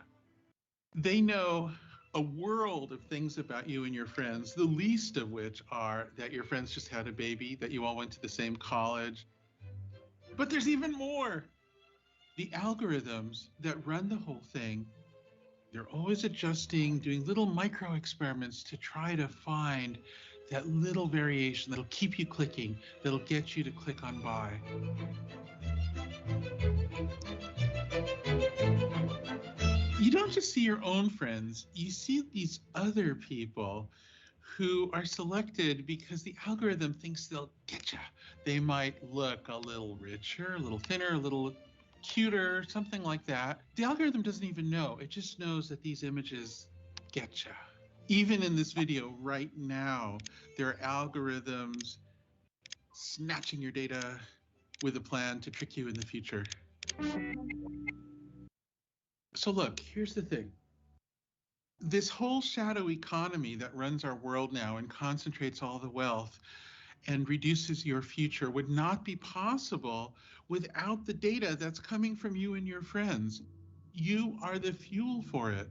[SPEAKER 16] They know a world of things about you and your friends, the least of which are that your friends just had a baby, that you all went to the same college. But there's even more. The algorithms that run the whole thing They're always adjusting, doing little micro experiments to try to find that little variation that'll keep you clicking, that'll get you to click on buy. You don't just see your own friends, you see these other people who are selected because the algorithm thinks they'll get you. They might look a little richer, a little thinner, a little cuter, something like that. The algorithm doesn't even know. It just knows that these images get you. Even in this video right now, there are algorithms snatching your data with a plan to trick you in the future. So look, here's the thing. This whole shadow economy that runs our world now and concentrates all the wealth and reduces your future would not be possible without the data that's coming from you and your friends. You are the fuel for it.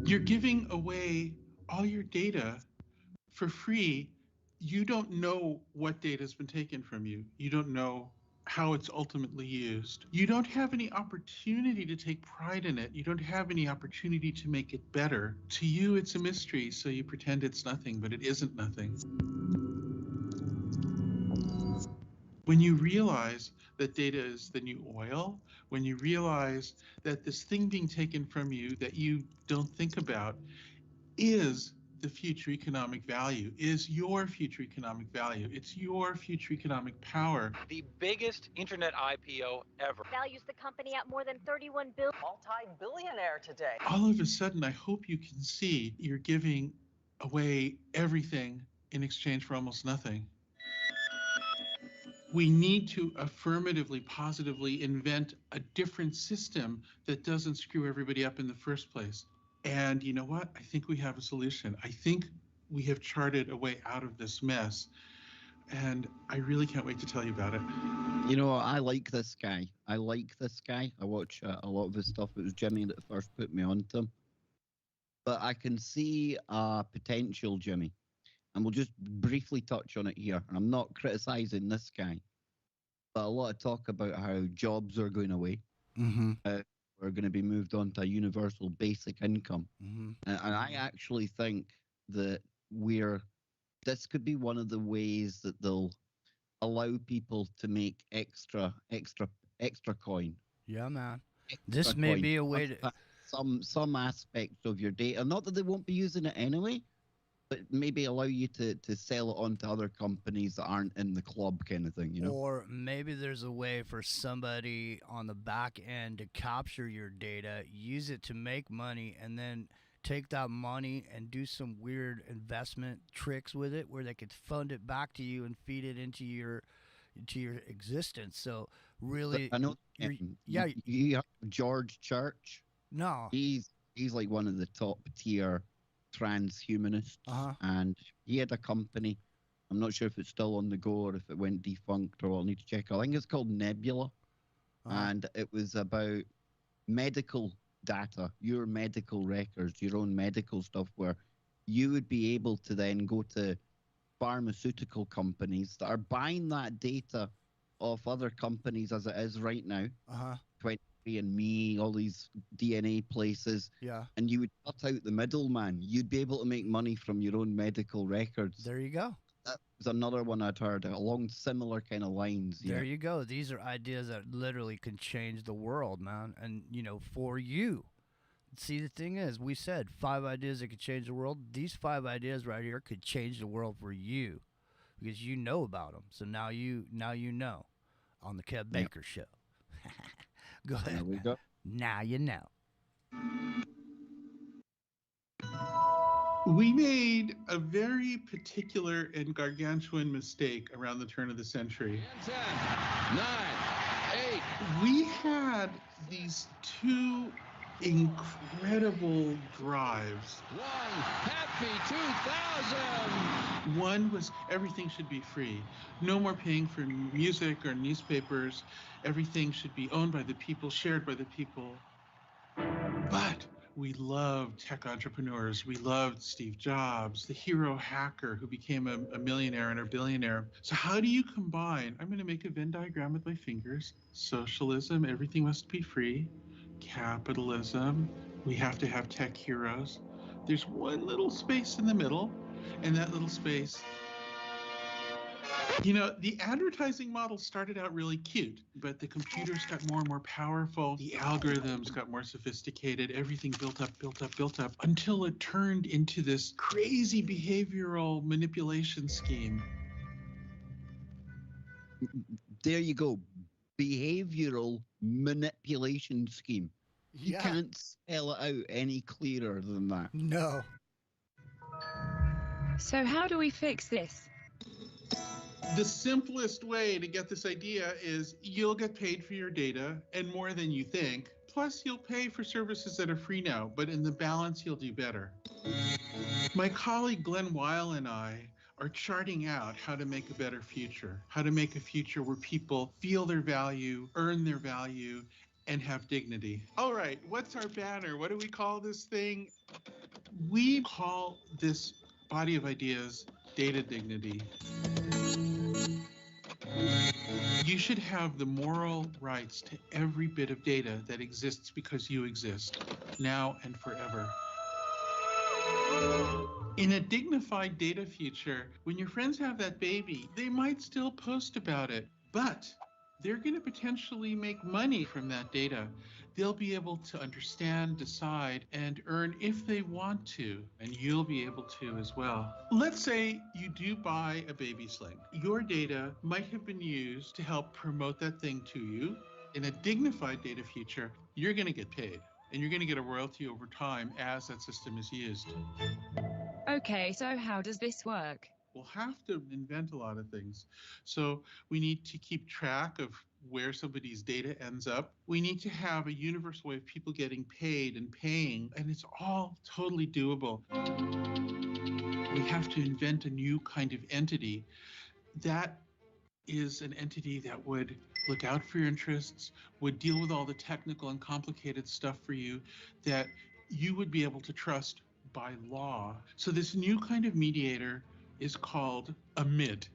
[SPEAKER 16] You're giving away all your data for free. You don't know what data has been taken from you. You don't know how it's ultimately used. You don't have any opportunity to take pride in it. You don't have any opportunity to make it better. To you, it's a mystery, so you pretend it's nothing, but it isn't nothing. When you realize that data is the new oil, when you realize that this thing being taken from you that you don't think about is the future economic value, is your future economic value. It's your future economic power.
[SPEAKER 18] The biggest internet IPO ever.
[SPEAKER 19] Values the company at more than $31 billion.
[SPEAKER 18] Multi-billionaire today.
[SPEAKER 16] All of a sudden, I hope you can see you're giving away everything in exchange for almost nothing. We need to affirmatively, positively invent a different system that doesn't screw everybody up in the first place. And you know what? I think we have a solution. I think we have charted a way out of this mess. And I really can't wait to tell you about it.
[SPEAKER 1] You know, I like this guy. I watch a lot of his stuff. It was Jimmy that first put me onto him. But I can see potential, Jimmy. And we'll just briefly touch on it here. And I'm not criticizing this guy. But a lot of talk about how jobs are going away.
[SPEAKER 2] Mm-hmm.
[SPEAKER 1] We're going to be moved on to a universal basic income.
[SPEAKER 2] Mm-hmm.
[SPEAKER 1] And I actually think that this could be one of the ways that they'll allow people to make extra coin.
[SPEAKER 2] Yeah, man. This may be a way to
[SPEAKER 1] some aspects of your data. Not that they won't be using it anyway, but maybe allow you to sell it on to other companies that aren't in the club kind of thing, you know?
[SPEAKER 2] Or maybe there's a way for somebody on the back end to capture your data, use it to make money, and then take that money and do some weird investment tricks with it where they could fund it back to you and feed it into your existence. So really,
[SPEAKER 1] I know. You have George Church.
[SPEAKER 2] No,
[SPEAKER 1] he's like one of the top tier transhumanists, and he had a company. I'm not sure if it's still on the go or if it went defunct, or I'll need to check. I think it's called Nebula, and it was about medical data, your medical records, your own medical stuff, where you would be able to then go to pharmaceutical companies that are buying that data off other companies as it is right now. 23andMe, all these DNA places.
[SPEAKER 2] Yeah.
[SPEAKER 1] And you would cut out the middleman. You'd be able to make money from your own medical records.
[SPEAKER 2] There you go.
[SPEAKER 1] That was another one I'd heard along similar kind of lines.
[SPEAKER 2] There you go. These are ideas that literally can change the world, man. And, for you. See, the thing is, we said 5 ideas that could change the world. These 5 ideas right here could change the world for you because you know about them. So now you know on the Kev Baker Show. Go ahead.
[SPEAKER 1] There we go.
[SPEAKER 2] Now you know.
[SPEAKER 16] We made a very particular and gargantuan mistake around the turn of the century.
[SPEAKER 18] 10, 9, 8.
[SPEAKER 16] We had these 2 incredible drives.
[SPEAKER 18] Happy 2000!
[SPEAKER 16] One was everything should be free. No more paying for music or newspapers. Everything should be owned by the people, shared by the people. But We loved tech entrepreneurs. We loved Steve Jobs, the hero hacker who became a millionaire and a billionaire. So how do you combine, I'm going to make a Venn diagram with my fingers, socialism, everything must be free, capitalism, we have to have tech heroes. There's one little space in the middle, and that little space, you know, the advertising model started out really cute, but the computers got more and more powerful. The algorithms got more sophisticated. Everything built up, until it turned into this crazy behavioral manipulation scheme.
[SPEAKER 1] There you go. Behavioral manipulation scheme. You
[SPEAKER 2] Yeah.
[SPEAKER 1] can't spell it out any clearer than that.
[SPEAKER 2] No.
[SPEAKER 5] So how do we fix this?
[SPEAKER 16] The simplest way to get this idea is you'll get paid for your data, and more than you think. Plus, you'll pay for services that are free now, but in the balance, you'll do better. My colleague Glenn Weil and I are charting out how to make a better future, how to make a future where people feel their value, earn their value, and have dignity. All right, what's our banner? What do we call this thing? We call this body of ideas data dignity. You should have the moral rights to every bit of data that exists because you exist, now and forever. In a dignified data future, when your friends have that baby, they might still post about it, but they're going to potentially make money from that data. They'll be able to understand, decide, and earn if they want to, and you'll be able to as well. Let's say you do buy a baby sling. Your data might have been used to help promote that thing to you. In a dignified data future, you're going to get paid, and you're going to get a royalty over time as that system is used.
[SPEAKER 5] Okay, so how does this work?
[SPEAKER 16] We'll have to invent a lot of things. So we need to keep track of where somebody's data ends up. We need to have a universal way of people getting paid and paying, and it's all totally doable. We have to invent a new kind of entity that is an entity that would look out for your interests, would deal with all the technical and complicated stuff for you, that you would be able to trust by law. So this new kind of mediator is called a MID.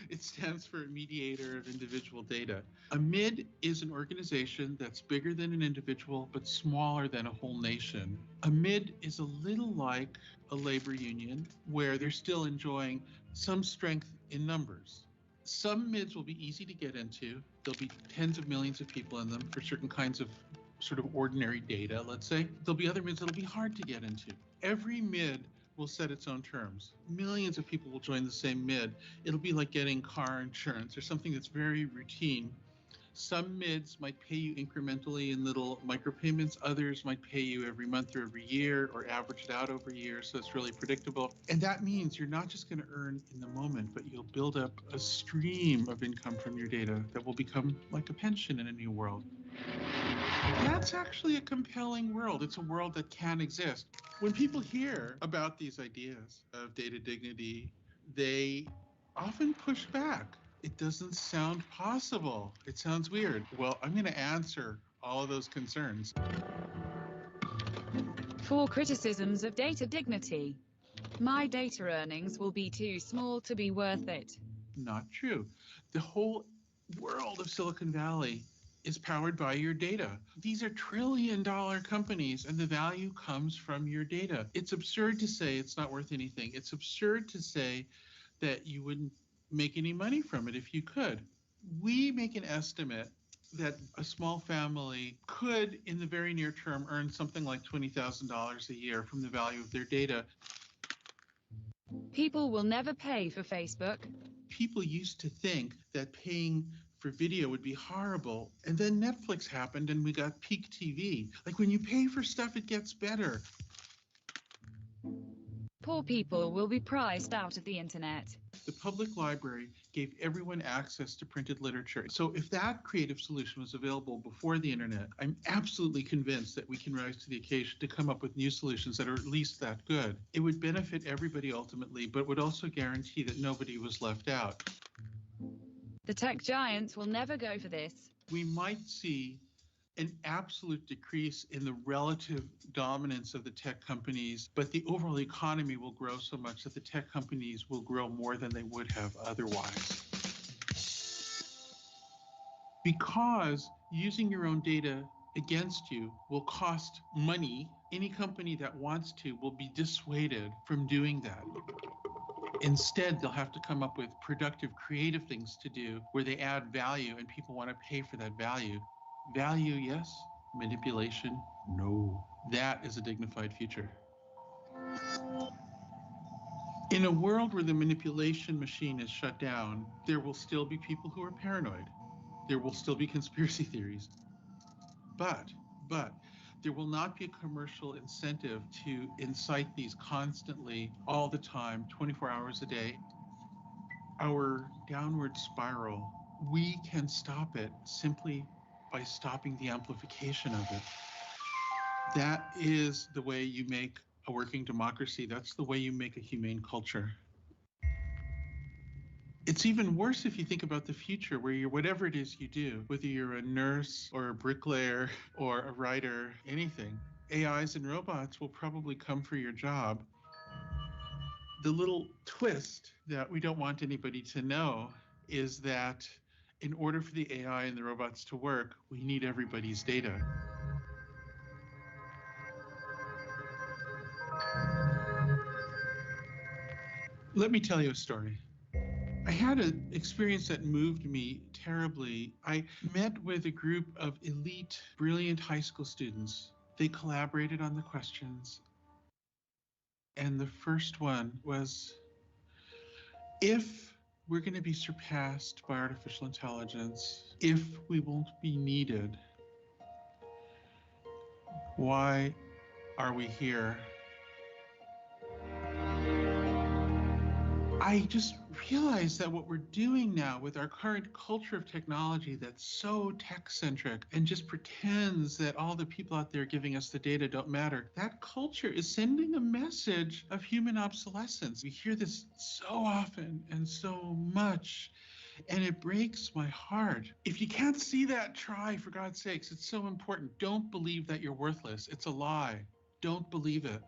[SPEAKER 16] It stands for Mediator of Individual Data. A MID is an organization that's bigger than an individual, but smaller than a whole nation. A MID is a little like a labor union, where they're still enjoying some strength in numbers. Some MIDs will be easy to get into. There'll be tens of millions of people in them for certain kinds of sort of ordinary data, let's say. There'll be other MIDs that'll be hard to get into. Every MID will set its own terms. Millions of people will join the same MID. It'll be like getting car insurance or something that's very routine. Some MIDs might pay you incrementally in little micropayments. Others might pay you every month or every year or average it out over years, so it's really predictable. And that means you're not just going to earn in the moment, but you'll build up a stream of income from your data that will become like a pension in a new world. That's actually a compelling world. It's a world that can exist. When people hear about these ideas of data dignity, they often push back. It doesn't sound possible. It sounds weird. Well, I'm going to answer all of those concerns.
[SPEAKER 5] 4 criticisms of data dignity. My data earnings will be too small to be worth it.
[SPEAKER 16] Not true. The whole world of Silicon Valley is powered by your data. These are trillion-dollar companies, and the value comes from your data. It's absurd to say it's not worth anything. It's absurd to say that you wouldn't make any money from it if you could. We make an estimate that a small family could, in the very near term, earn something like $20,000 a year from the value of their data.
[SPEAKER 5] People will never pay for Facebook.
[SPEAKER 16] People used to think that paying for video would be horrible, and then Netflix happened and we got peak TV. Like, when you pay for stuff, it gets better.
[SPEAKER 5] Poor people will be priced out of the internet.
[SPEAKER 16] The public library gave everyone access to printed literature. So if that creative solution was available before the internet, I'm absolutely convinced that we can rise to the occasion to come up with new solutions that are at least that good. It would benefit everybody ultimately, but would also guarantee that nobody was left out.
[SPEAKER 5] The tech giants will never go for this.
[SPEAKER 16] We might see an absolute decrease in the relative dominance of the tech companies, but the overall economy will grow so much that the tech companies will grow more than they would have otherwise. Because using your own data against you will cost money, any company that wants to will be dissuaded from doing that. Instead, they'll have to come up with productive, creative things to do where they add value and people want to pay for that value. Value, yes. Manipulation, no. That is a dignified future. In a world where the manipulation machine is shut down, there will still be people who are paranoid. There will still be conspiracy theories. But there will not be a commercial incentive to incite these constantly, all the time, 24 hours a day. Our downward spiral, we can stop it simply by stopping the amplification of it. That is the way you make a working democracy. That's the way you make a humane culture. It's even worse if you think about the future where you're whatever it is you do, whether you're a nurse or a bricklayer or a writer, anything. AIs and robots will probably come for your job. The little twist that we don't want anybody to know is that in order for the AI and the robots to work, we need everybody's data. Let me tell you a story. I had an experience that moved me terribly. I met with a group of elite, brilliant high school students. They collaborated on the questions. And the first one was, if we're going to be surpassed by artificial intelligence, if we won't be needed, why are we here? I just realized that what we're doing now with our current culture of technology that's so tech-centric and just pretends that all the people out there giving us the data don't matter, that culture is sending a message of human obsolescence. We hear this so often and so much, and it breaks my heart. If you can't see that, try, for God's sakes. It's so important. Don't believe that you're worthless. It's a lie. Don't believe it.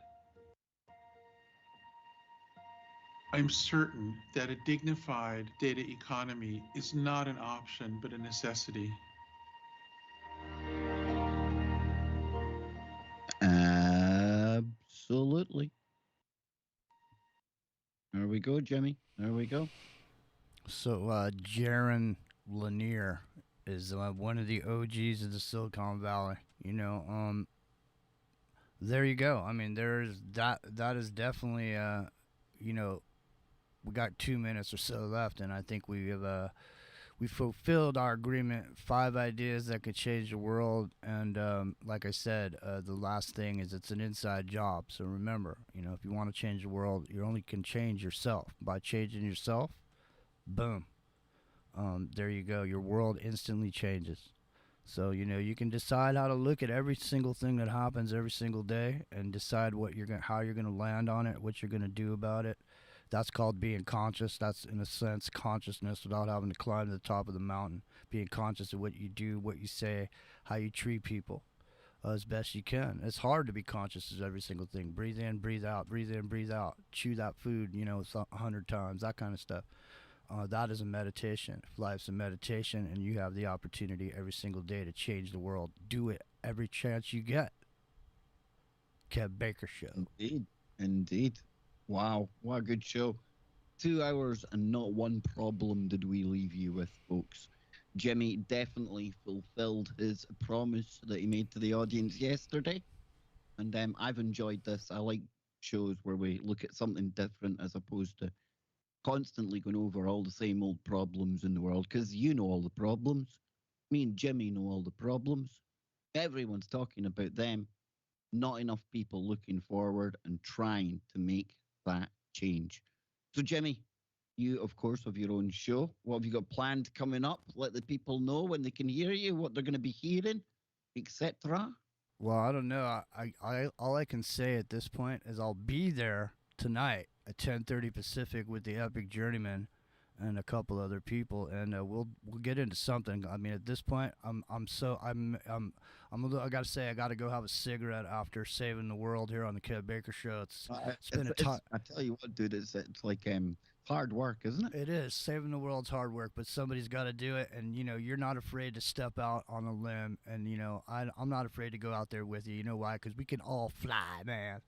[SPEAKER 16] I'm certain that a dignified data economy is not an option, but a necessity.
[SPEAKER 1] Absolutely. There we go, Jimmy. There we go.
[SPEAKER 2] So, Jaron Lanier is one of the OGs of the Silicon Valley. You know, there you go. I mean, there's that. That is definitely, you know, we got 2 minutes or so left, and I think we fulfilled our agreement. 5 ideas that could change the world, and like I said, the last thing is it's an inside job. So remember, you know, if you want to change the world, you only can change yourself. By changing yourself, boom, there you go. Your world instantly changes. So, you know, you can decide how to look at every single thing that happens every single day, and decide how you're gonna land on it, what you're gonna do about it. That's called being conscious. That's, in a sense, consciousness without having to climb to the top of the mountain. Being conscious of what you do, what you say, how you treat people as best you can. It's hard to be conscious of every single thing. Breathe in, breathe out, breathe in, breathe out. Chew that food, 100 times, that kind of stuff. That is a meditation. If life's a meditation and you have the opportunity every single day to change the world, do it every chance you get. Kev Baker Show.
[SPEAKER 1] Indeed. Wow, what a good show. 2 hours and not one problem did we leave you with, folks. Jimmy definitely fulfilled his promise that he made to the audience yesterday. And I've enjoyed this. I like shows where we look at something different as opposed to constantly going over all the same old problems in the world, because you know all the problems. Me and Jimmy know all the problems. Everyone's talking about them. Not enough people looking forward and trying to make that change. So, Jimmy, you, of course, have your own show. What have you got planned coming up? Let the people know when they can hear you, what they're going to be hearing, etc.
[SPEAKER 2] Well, I don't know. I all I can say at this point is I'll be there tonight at 10:30 Pacific with the Epic Journeyman, and a couple other people, and we'll get into something. I mean, at this point, I gotta say, I gotta go have a cigarette after saving the world here on the Kev Baker Show. It's been a time.
[SPEAKER 1] I tell you what, dude, it's like hard work, isn't it?
[SPEAKER 2] It is. Saving the world's hard work, but somebody's got to do it. And, you're not afraid to step out on a limb. And, I'm not afraid to go out there with you. You know why? Because we can all fly, man.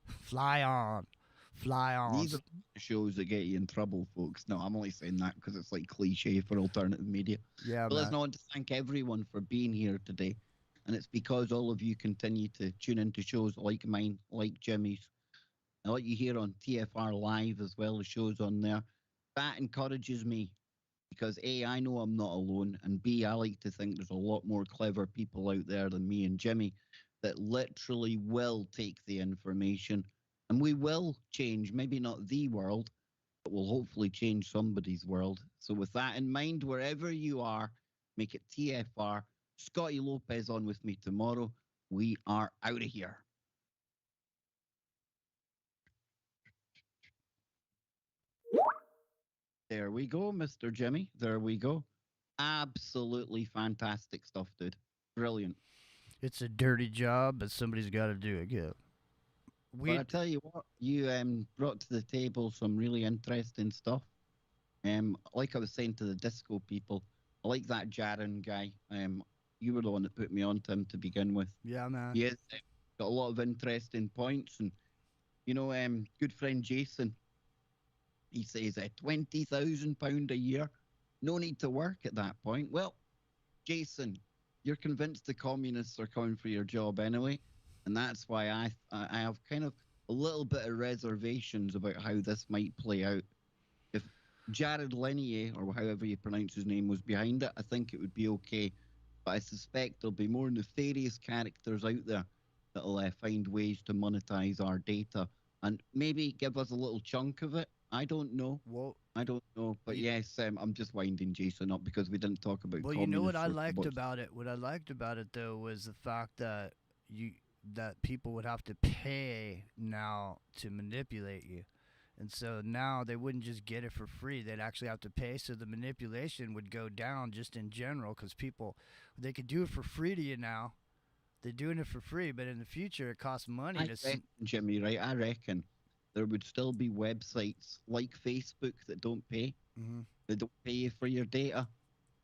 [SPEAKER 2] Fly on. Fly on.
[SPEAKER 1] These are shows that get you in trouble, folks. No, I'm only saying that because it's like cliche for alternative media.
[SPEAKER 2] Yeah,
[SPEAKER 1] but listen, I want to thank everyone for being here today. And it's because all of you continue to tune into shows like mine, like Jimmy's, and like you hear on TFR Live as well as shows on there. That encourages me because A, I know I'm not alone, and B, I like to think there's a lot more clever people out there than me and Jimmy that literally will take the information and we will change, maybe not the world, but we'll hopefully change somebody's world. So with that in mind, wherever you are, make it TFR. Scotty Lopez on with me tomorrow. We are out of here. There we go, Mr. Jimmy. There we go. Absolutely fantastic stuff, dude. Brilliant.
[SPEAKER 2] It's a dirty job, but somebody's got to do it. Yeah.
[SPEAKER 1] But I tell you what, you brought to the table some really interesting stuff. Like I was saying to the disco people, I like that Jaron guy. You were the one that put me on to him to begin with.
[SPEAKER 2] Yeah, man.
[SPEAKER 1] He has got a lot of interesting points, and good friend Jason. He says £20,000 a year, no need to work at that point. Well, Jason, you're convinced the communists are coming for your job anyway, and that's why I have kind of a little bit of reservations about how this might play out. If Jared Lenier, or however you pronounce his name, was behind it, I think it would be okay. But I suspect there'll be more nefarious characters out there that'll find ways to monetize our data and maybe give us a little chunk of it. I don't know.
[SPEAKER 2] Well,
[SPEAKER 1] I don't know. But yes, I'm just winding Jason up because we didn't talk about.
[SPEAKER 2] Well, you know what I liked about it? What I liked about it though was the fact that people would have to pay now to manipulate you. And so now they wouldn't just get it for free. They'd actually have to pay. So the manipulation would go down just in general because they could do it for free to you now. They're doing it for free, but in the future it costs money.
[SPEAKER 1] Jimmy, right? I reckon there would still be websites like Facebook that don't pay.
[SPEAKER 2] Mm-hmm.
[SPEAKER 1] They don't pay you for your data.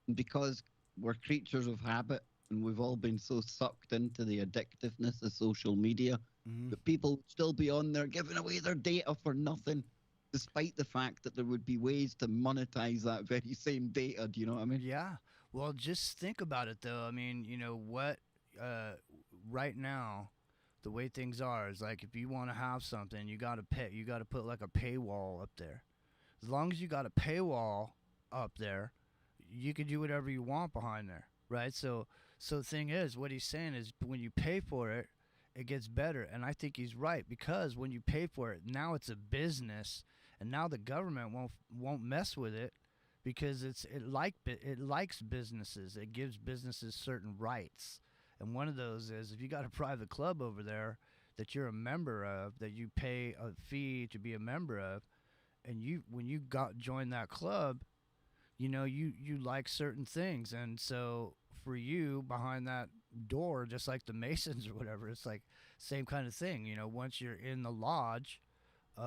[SPEAKER 1] And because we're creatures of habit and we've all been so sucked into the addictiveness of social media, that people would still be on there giving away their data for nothing, despite the fact that there would be ways to monetize that very same data. Do you know what I mean?
[SPEAKER 2] Yeah. Well, just think about it, though. I mean, right now, the way things are is like if you want to have something, you got to pay. You got to put like a paywall up there. As long as you got a paywall up there, you can do whatever you want behind there, right? So the thing is, what he's saying is when you pay for it, it gets better. And I think he's right because when you pay for it, now it's a business, and now the government won't mess with it because it likes businesses. It gives businesses certain rights. And one of those is if you got a private club over there that you're a member of, that you pay a fee to be a member of, and when you join that club, you like certain things. And so for you behind that door, just like the Masons or whatever, it's like same kind of thing. Once you're in the lodge,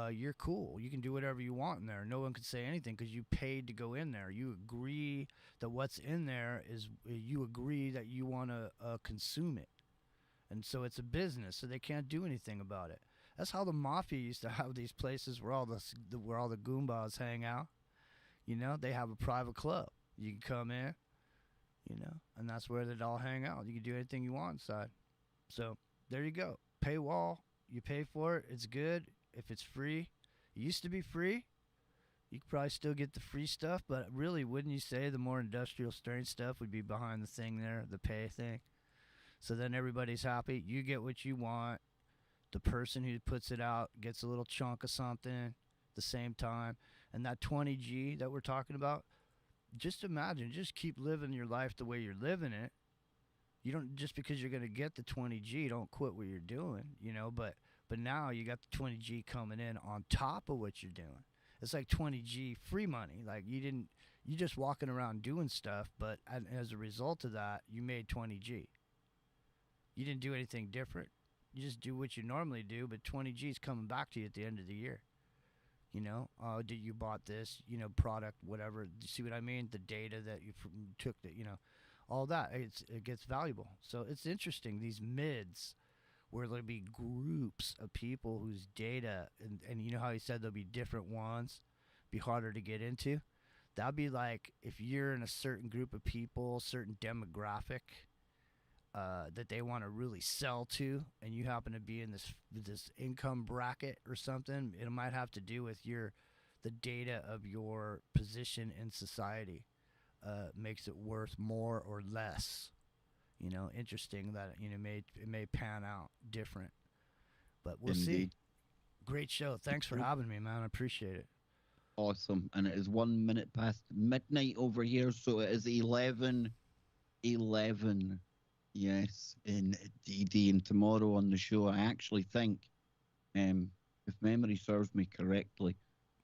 [SPEAKER 2] you're cool. You can do whatever you want in there. No one can say anything because you paid to go in there. You agree that what's in there you agree that you want to consume it. And so it's a business, so they can't do anything about it. That's how the mafia used to have these places where all the Goombas hang out. They have a private club. You can come in, and that's where they'd all hang out. You can do anything you want inside. So there you go. Paywall. You pay for it. It's good. If it's free, it used to be free. You could probably still get the free stuff, but really, wouldn't you say the more industrial strength stuff would be behind the thing there, the pay thing? So then everybody's happy. You get what you want. The person who puts it out gets a little chunk of something at the same time. And that 20G that we're talking about, just imagine, just keep living your life the way you're living it. You don't, just because you're going to get the 20G, don't quit what you're doing, but now you got the 20G coming in on top of what you're doing. It's like 20G free money. Like you just walking around doing stuff, but as a result of that, you made 20G. You didn't do anything different. You just do what you normally do, but 20G is coming back to you at the end of the year. You know, did you bought this, product, whatever. You see what I mean? The data that you took, that, all that, it gets valuable. So it's interesting, these mids, where there'll be groups of people whose data, and you know how he said there'll be different ones, be harder to get into? That'd be like if you're in a certain group of people, certain demographic, that they want to really sell to, and you happen to be in this income bracket or something, it might have to do with the data of your position in society makes it worth more or less. Interesting that it may pan out different, but we'll see. Great show. Thanks for having me, man. I appreciate it.
[SPEAKER 1] Awesome. And it is 1 minute past midnight over here, so it is 11. Yes, indeed. And tomorrow on the show, I actually think, if memory serves me correctly,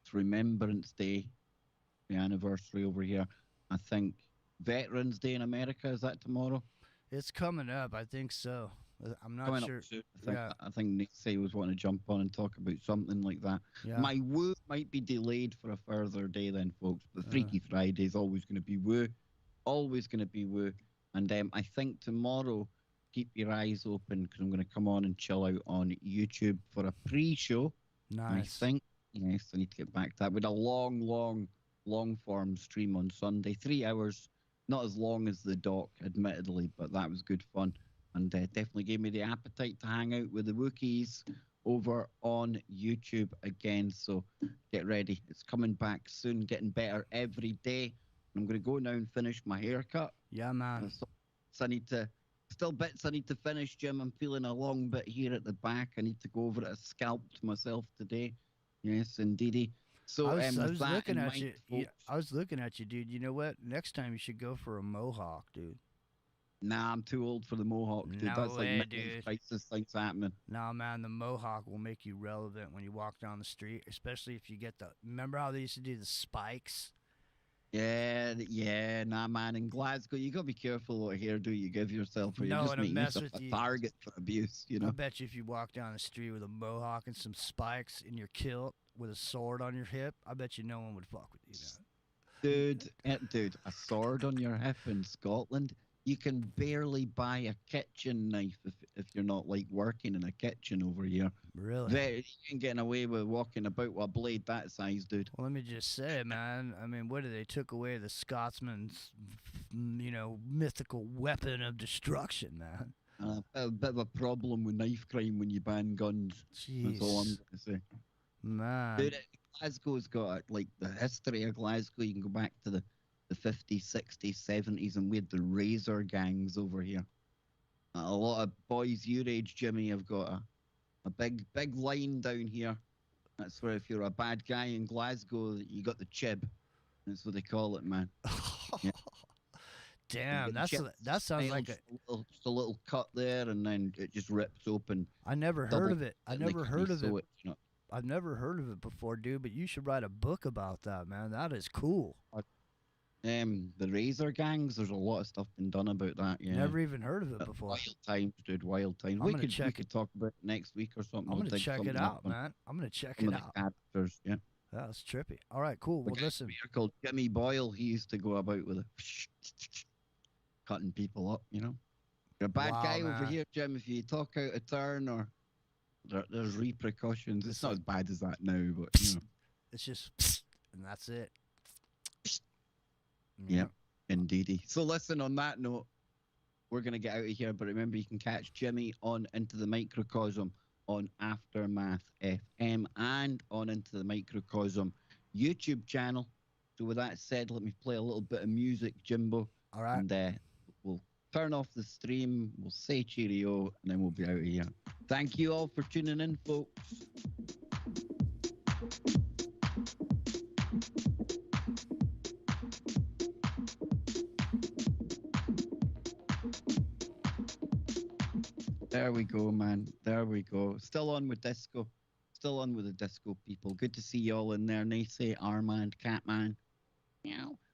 [SPEAKER 1] it's Remembrance Day, the anniversary over here. I think Veterans Day in America, is that tomorrow?
[SPEAKER 2] It's coming up, I think so. I'm not
[SPEAKER 1] coming
[SPEAKER 2] sure.
[SPEAKER 1] Up soon. I think Nick say was wanting to jump on and talk about something like that. Yeah. My woo might be delayed for a further day then, folks. But Freaky Friday is always going to be woo. Always going to be woo. And I think tomorrow, keep your eyes open, because I'm going to come on and chill out on YouTube for a pre-show.
[SPEAKER 2] Nice.
[SPEAKER 1] I think, yes, I need to get back to that. With a long-form stream on Sunday. 3 hours, not as long as the doc, admittedly, but that was good fun. And definitely gave me the appetite to hang out with the Wookiees over on YouTube again. So get ready. It's coming back soon, getting better every day. I'm going to go now and finish my haircut.
[SPEAKER 2] Yeah, man.
[SPEAKER 1] So I need to, still bits I need to finish, Jim. I'm feeling a long bit here at the back. I need to go over it. I scalped myself today. Yes, indeedy. So
[SPEAKER 2] I was looking at
[SPEAKER 1] mind,
[SPEAKER 2] you. I was looking at you, dude. You know what? Next time you should go for a mohawk, dude.
[SPEAKER 1] Nah, I'm too old for the mohawk, dude.
[SPEAKER 2] No
[SPEAKER 1] That's
[SPEAKER 2] way,
[SPEAKER 1] like
[SPEAKER 2] dude.
[SPEAKER 1] crisis things happening.
[SPEAKER 2] Nah, man, the mohawk will make you relevant when you walk down the street, especially if you get remember how they used to do the spikes?
[SPEAKER 1] Yeah, nah, man. In Glasgow, you gotta be careful what hairdo you give yourself, or you're just making yourself a target for abuse. I
[SPEAKER 2] bet you if you walk down the street with a mohawk and some spikes in your kilt with a sword on your hip, I bet you no one would fuck with you, man.
[SPEAKER 1] Dude, a sword on your hip in Scotland. You can barely buy a kitchen knife if you're not like working in a kitchen over here.
[SPEAKER 2] Really?
[SPEAKER 1] You ain't getting away with walking about with a blade that size, dude.
[SPEAKER 2] Well, let me just say, man. I mean, what did they took away the Scotsman's, mythical weapon of destruction, man?
[SPEAKER 1] A bit of a problem with knife crime when you ban guns.
[SPEAKER 2] Jeez.
[SPEAKER 1] That's all I'm gonna say.
[SPEAKER 2] Man.
[SPEAKER 1] Dude, Glasgow's got like the history of Glasgow. You can go back to the 50s, 60s, 70s, and we had the razor gangs over here. A lot of boys your age, Jimmy, have got a big line down here. That's where if you're a bad guy in Glasgow, you got the chib. That's what they call it, man. Yeah.
[SPEAKER 2] Damn, that sounds like
[SPEAKER 1] just a little cut there, and then it just rips open.
[SPEAKER 2] I never heard of it. I've never heard of it. I've never heard of it before, dude. But you should write a book about that, man. That is cool.
[SPEAKER 1] The razor gangs, there's a lot of stuff been done about that. Yeah,
[SPEAKER 2] never even heard of it before.
[SPEAKER 1] Wild times, dude. Wild times. We could talk about it next week or something.
[SPEAKER 2] I'm gonna check it out, man. I'm gonna check it out.
[SPEAKER 1] Characters, yeah.
[SPEAKER 2] That's trippy. All right, cool. Well, listen.
[SPEAKER 1] Called Jimmy Boyle. He used to go about with cutting people up. You're a bad guy over here, Jim. If you talk out of turn, or there's repercussions. It's not as bad as that now, but
[SPEAKER 2] it's just and that's it.
[SPEAKER 1] Yep, indeedy. So listen, on that note, we're going to get out of here. But remember, you can catch Jimmy on Into the Microcosm on Aftermath FM and on Into the Microcosm YouTube channel. So with that said, let me play a little bit of music, Jimbo.
[SPEAKER 2] All right.
[SPEAKER 1] And we'll turn off the stream. We'll say cheerio, and then we'll be out of here. Thank you all for tuning in, folks. There we go, man. There we go. Still on with disco. still on with the disco people. Good to see you all in there. Nice, Armand, Catman. Meow.